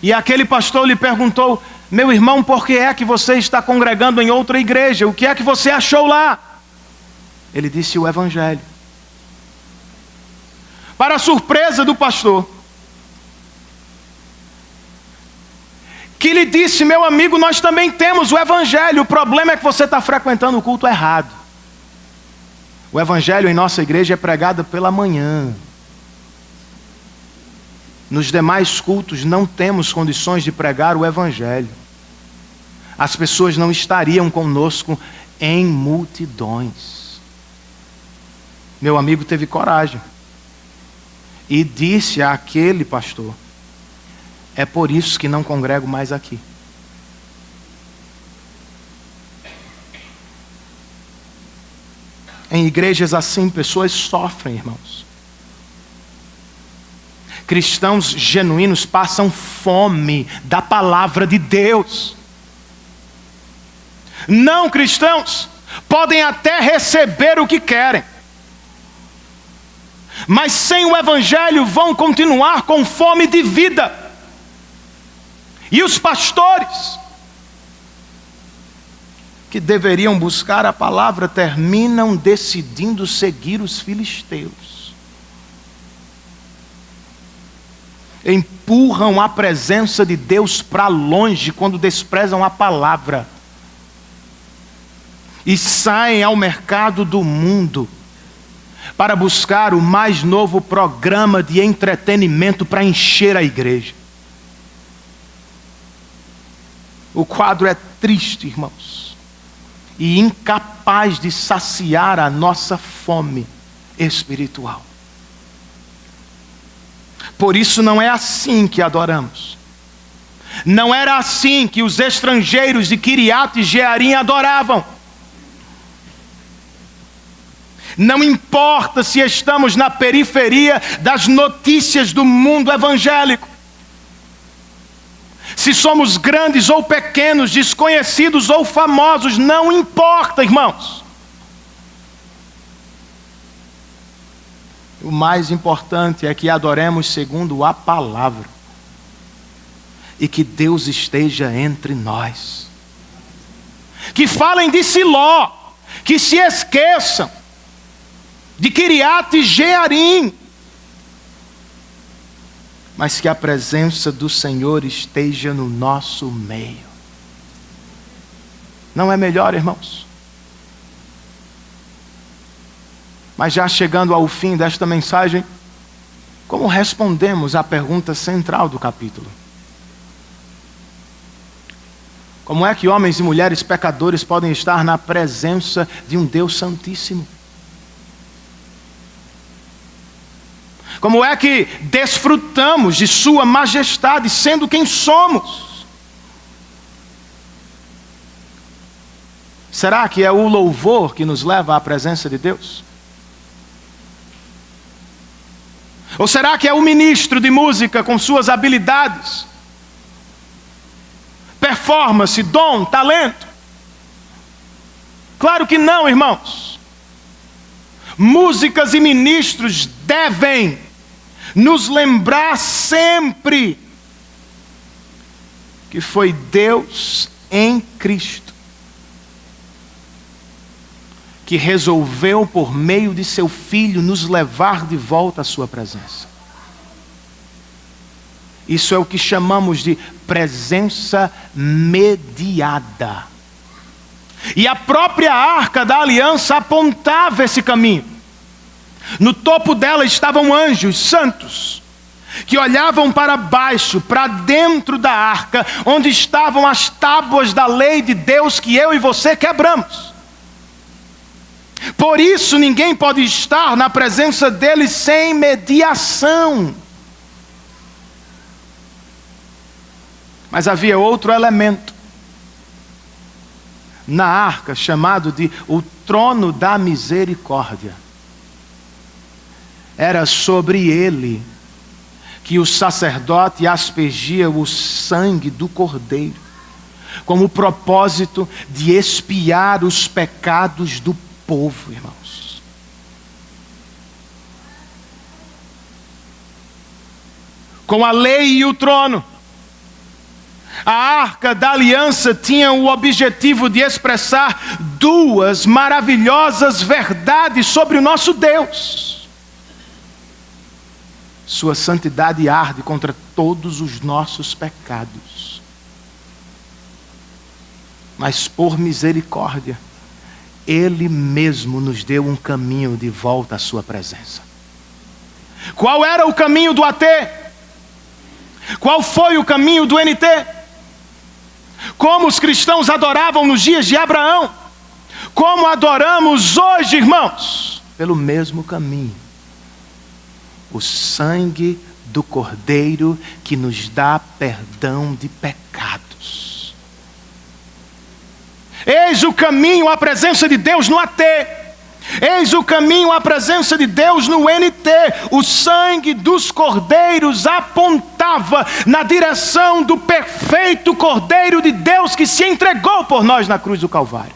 E aquele pastor lhe perguntou: meu irmão, por que é que você está congregando em outra igreja? O que é que você achou lá? Ele disse: o Evangelho. Para a surpresa do pastor, que lhe disse: meu amigo, nós também temos o Evangelho, o problema é que você está frequentando o culto errado. O Evangelho em nossa igreja é pregado pela manhã. Nos demais cultos não temos condições de pregar o Evangelho. As pessoas não estariam conosco em multidões. Meu amigo teve coragem e disse àquele pastor: é por isso que não congrego mais aqui. Em igrejas assim, pessoas sofrem, irmãos. Cristãos genuínos passam fome da palavra de Deus. Não cristãos podem até receber o que querem, mas sem o Evangelho vão continuar com fome de vida. E os pastores que deveriam buscar a palavra terminam decidindo seguir os filisteus. Empurram a presença de Deus para longe quando desprezam a palavra. E saem ao mercado do mundo para buscar o mais novo programa de entretenimento para encher a igreja. O quadro é triste, irmãos, e incapaz de saciar a nossa fome espiritual. Por isso não é assim que adoramos. Não era assim que os estrangeiros de Kiriat Jearim adoravam. Não importa se estamos na periferia das notícias do mundo evangélico. Se somos grandes ou pequenos, desconhecidos ou famosos, não importa, irmãos. O mais importante é que adoremos segundo a palavra. E que Deus esteja entre nós. Que falem de Siló, que se esqueçam de Kiriat Jearim, mas que a presença do Senhor esteja no nosso meio. Não é melhor, irmãos? Mas já chegando ao fim desta mensagem, como respondemos à pergunta central do capítulo? Como é que homens e mulheres pecadores podem estar na presença de um Deus Santíssimo? Como é que desfrutamos de sua majestade, sendo quem somos? Será que é o louvor que nos leva à presença de Deus? Ou será que é o ministro de música com suas habilidades, performance, dom, talento? Claro que não, irmãos. Músicas e ministros devem nos lembrar sempre que foi Deus em Cristo que resolveu, por meio de seu Filho, nos levar de volta à sua presença. Isso é o que chamamos de presença mediada. E a própria Arca da Aliança apontava esse caminho. No topo dela estavam anjos santos, que olhavam para baixo, para dentro da arca, onde estavam as tábuas da lei de Deus que eu e você quebramos. Por isso ninguém pode estar na presença dele sem mediação. Mas havia outro elemento na arca, chamado de o trono da misericórdia. Era sobre ele que o sacerdote aspergia o sangue do cordeiro, como propósito de expiar os pecados do povo, irmãos. Com a lei e o trono, a Arca da Aliança tinha o objetivo de expressar duas maravilhosas verdades sobre o nosso Deus. Sua santidade arde contra todos os nossos pecados. Mas por misericórdia, Ele mesmo nos deu um caminho de volta à sua presença. Qual era o caminho do AT? Qual foi o caminho do NT? Como os cristãos adoravam nos dias de Abraão? Como adoramos hoje, irmãos? Pelo mesmo caminho. O sangue do Cordeiro que nos dá perdão de pecados. Eis o caminho à presença de Deus no AT. Eis o caminho à presença de Deus no NT. O sangue dos cordeiros apontava na direção do perfeito Cordeiro de Deus que se entregou por nós na cruz do Calvário.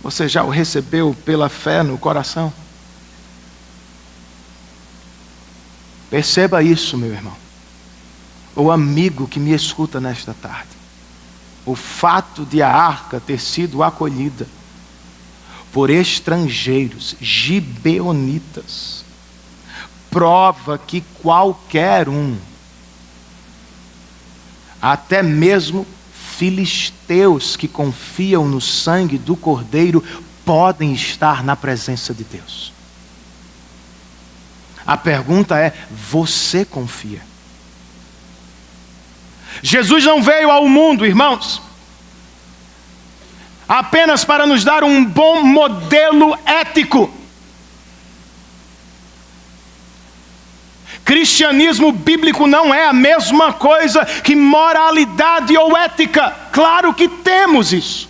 Você já o recebeu pela fé no coração? Perceba isso, meu irmão. ou amigo que me escuta nesta tarde, o fato de a arca ter sido acolhida por estrangeiros, gibeonitas, prova que qualquer um, até mesmo filisteus que confiam no sangue do Cordeiro, podem estar na presença de Deus. A pergunta é: você confia? Jesus não veio ao mundo, irmãos, apenas para nos dar um bom modelo ético. Cristianismo bíblico não é a mesma coisa que moralidade ou ética. Claro que temos isso.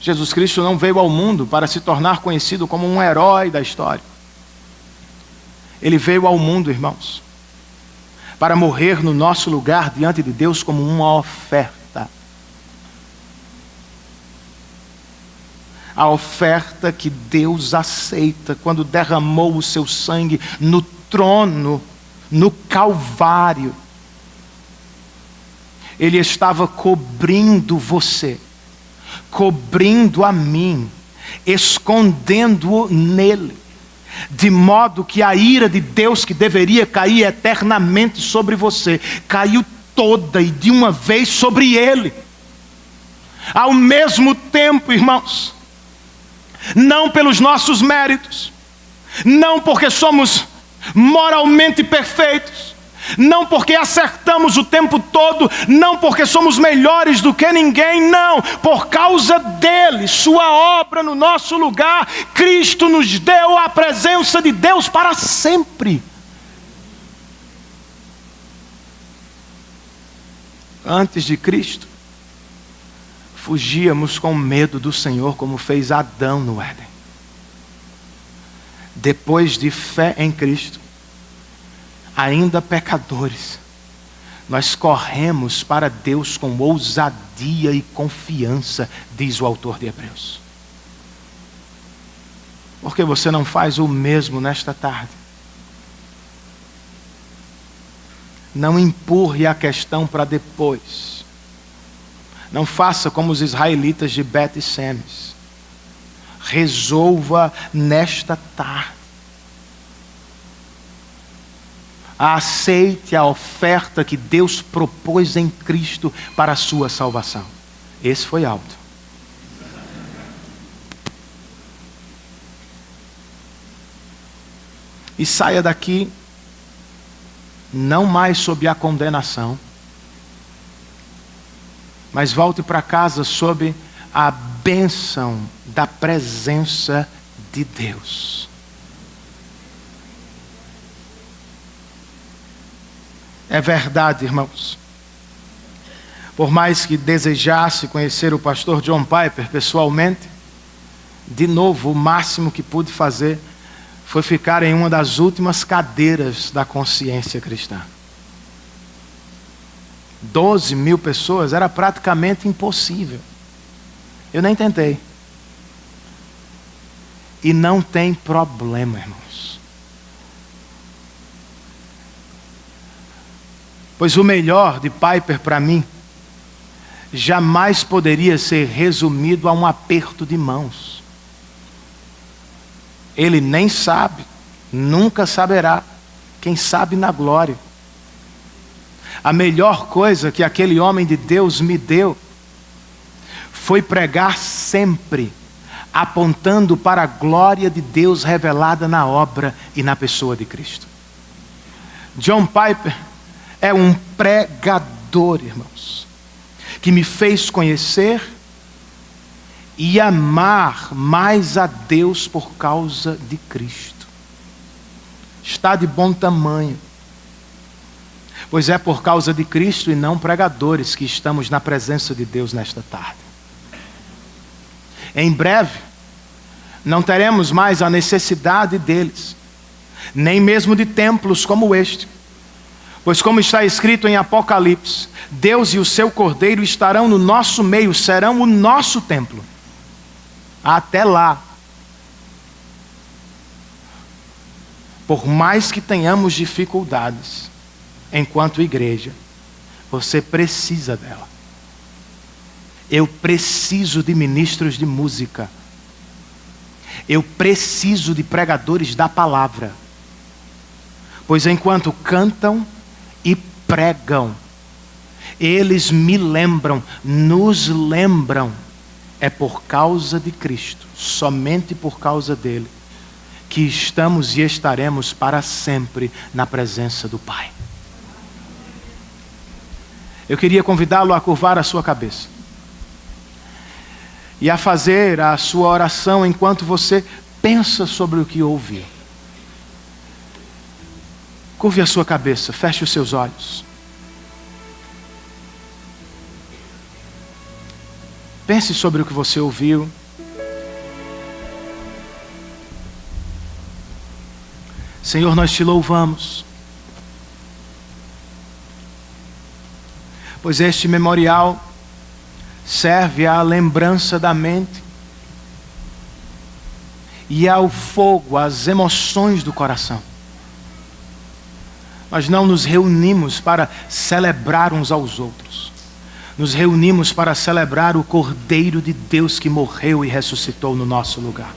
Jesus Cristo não veio ao mundo para se tornar conhecido como um herói da história. Ele veio ao mundo, irmãos, para morrer no nosso lugar diante de Deus como uma oferta. A oferta que Deus aceita quando derramou o seu sangue no trono, no Calvário. Ele estava cobrindo você, cobrindo a mim, escondendo-o nele, de modo que a ira de Deus que deveria cair eternamente sobre você, caiu toda e de uma vez sobre ele. Ao mesmo tempo, irmãos, não pelos nossos méritos, não porque somos moralmente perfeitos, não porque acertamos o tempo todo, não porque somos melhores do que ninguém, não, por causa dele, sua obra no nosso lugar, Cristo nos deu a presença de Deus para sempre. Antes de Cristo, fugíamos com medo do Senhor, como fez Adão no Éden. Depois de fé em Cristo, ainda pecadores, nós corremos para Deus com ousadia e confiança, diz o autor de Hebreus. Por que você não faz o mesmo nesta tarde? Não empurre a questão para depois. Não faça como os israelitas de Bet-Semes. Resolva nesta tarde. Aceite a oferta que Deus propôs em Cristo para a sua salvação. Esse foi alto. E saia daqui não mais sob a condenação, mas volte para casa sob a bênção da presença de Deus. É verdade, irmãos. Por mais que desejasse conhecer o pastor John Piper pessoalmente, de novo, o máximo que pude fazer foi ficar em uma das últimas cadeiras da consciência cristã. 12 mil pessoas era praticamente impossível. Eu nem tentei. E não tem problema, irmãos. Pois o melhor de Piper para mim jamais poderia ser resumido a um aperto de mãos. Ele nem sabe, nunca saberá, quem sabe na glória. A melhor coisa que aquele homem de Deus me deu foi pregar sempre, apontando para a glória de Deus revelada na obra e na pessoa de Cristo. John Piper é um pregador, irmãos, que me fez conhecer e amar mais a Deus por causa de Cristo. Está de bom tamanho, pois é por causa de Cristo e não pregadores que estamos na presença de Deus nesta tarde. Em breve, não teremos mais a necessidade deles, nem mesmo de templos como este. Pois como está escrito em Apocalipse, Deus e o seu Cordeiro estarão no nosso meio, serão o nosso templo. Até lá, por mais que tenhamos dificuldades, enquanto igreja, você precisa dela. Eu preciso de ministros de música. Eu preciso de pregadores da palavra. Pois enquanto cantam e pregam, eles me lembram, nos lembram, é por causa de Cristo, somente por causa dele, que estamos e estaremos para sempre na presença do Pai. Eu queria convidá-lo a curvar a sua cabeça e a fazer a sua oração enquanto você pensa sobre o que ouviu. Curve a sua cabeça, feche os seus olhos. Pense sobre o que você ouviu. Senhor, nós te louvamos, pois este memorial serve à lembrança da mente e ao fogo, às emoções do coração. Nós não nos reunimos para celebrar uns aos outros. Nos reunimos para celebrar o Cordeiro de Deus que morreu e ressuscitou no nosso lugar.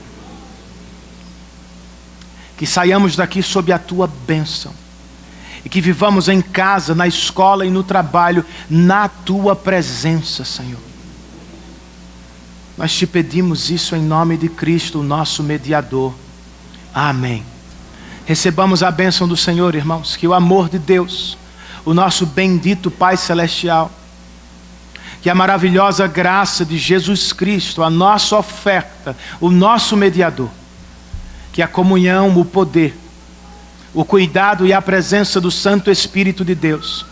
Que saiamos daqui sob a tua bênção. E que vivamos em casa, na escola e no trabalho, na tua presença, Senhor. Nós te pedimos isso em nome de Cristo, o nosso mediador. Amém. Recebamos a bênção do Senhor, irmãos. Que o amor de Deus, o nosso bendito Pai Celestial, que a maravilhosa graça de Jesus Cristo, a nossa oferta, o nosso mediador, que a comunhão, o poder, o cuidado e a presença do Santo Espírito de Deus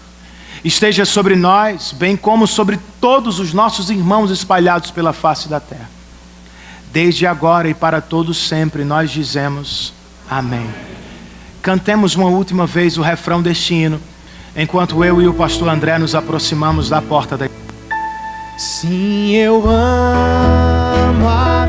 esteja sobre nós, bem como sobre todos os nossos irmãos espalhados pela face da terra. Desde agora e para todos sempre nós dizemos amém. Cantemos uma última vez o refrão deste hino, enquanto eu e o pastor André nos aproximamos da porta da igreja. Sim, eu amo a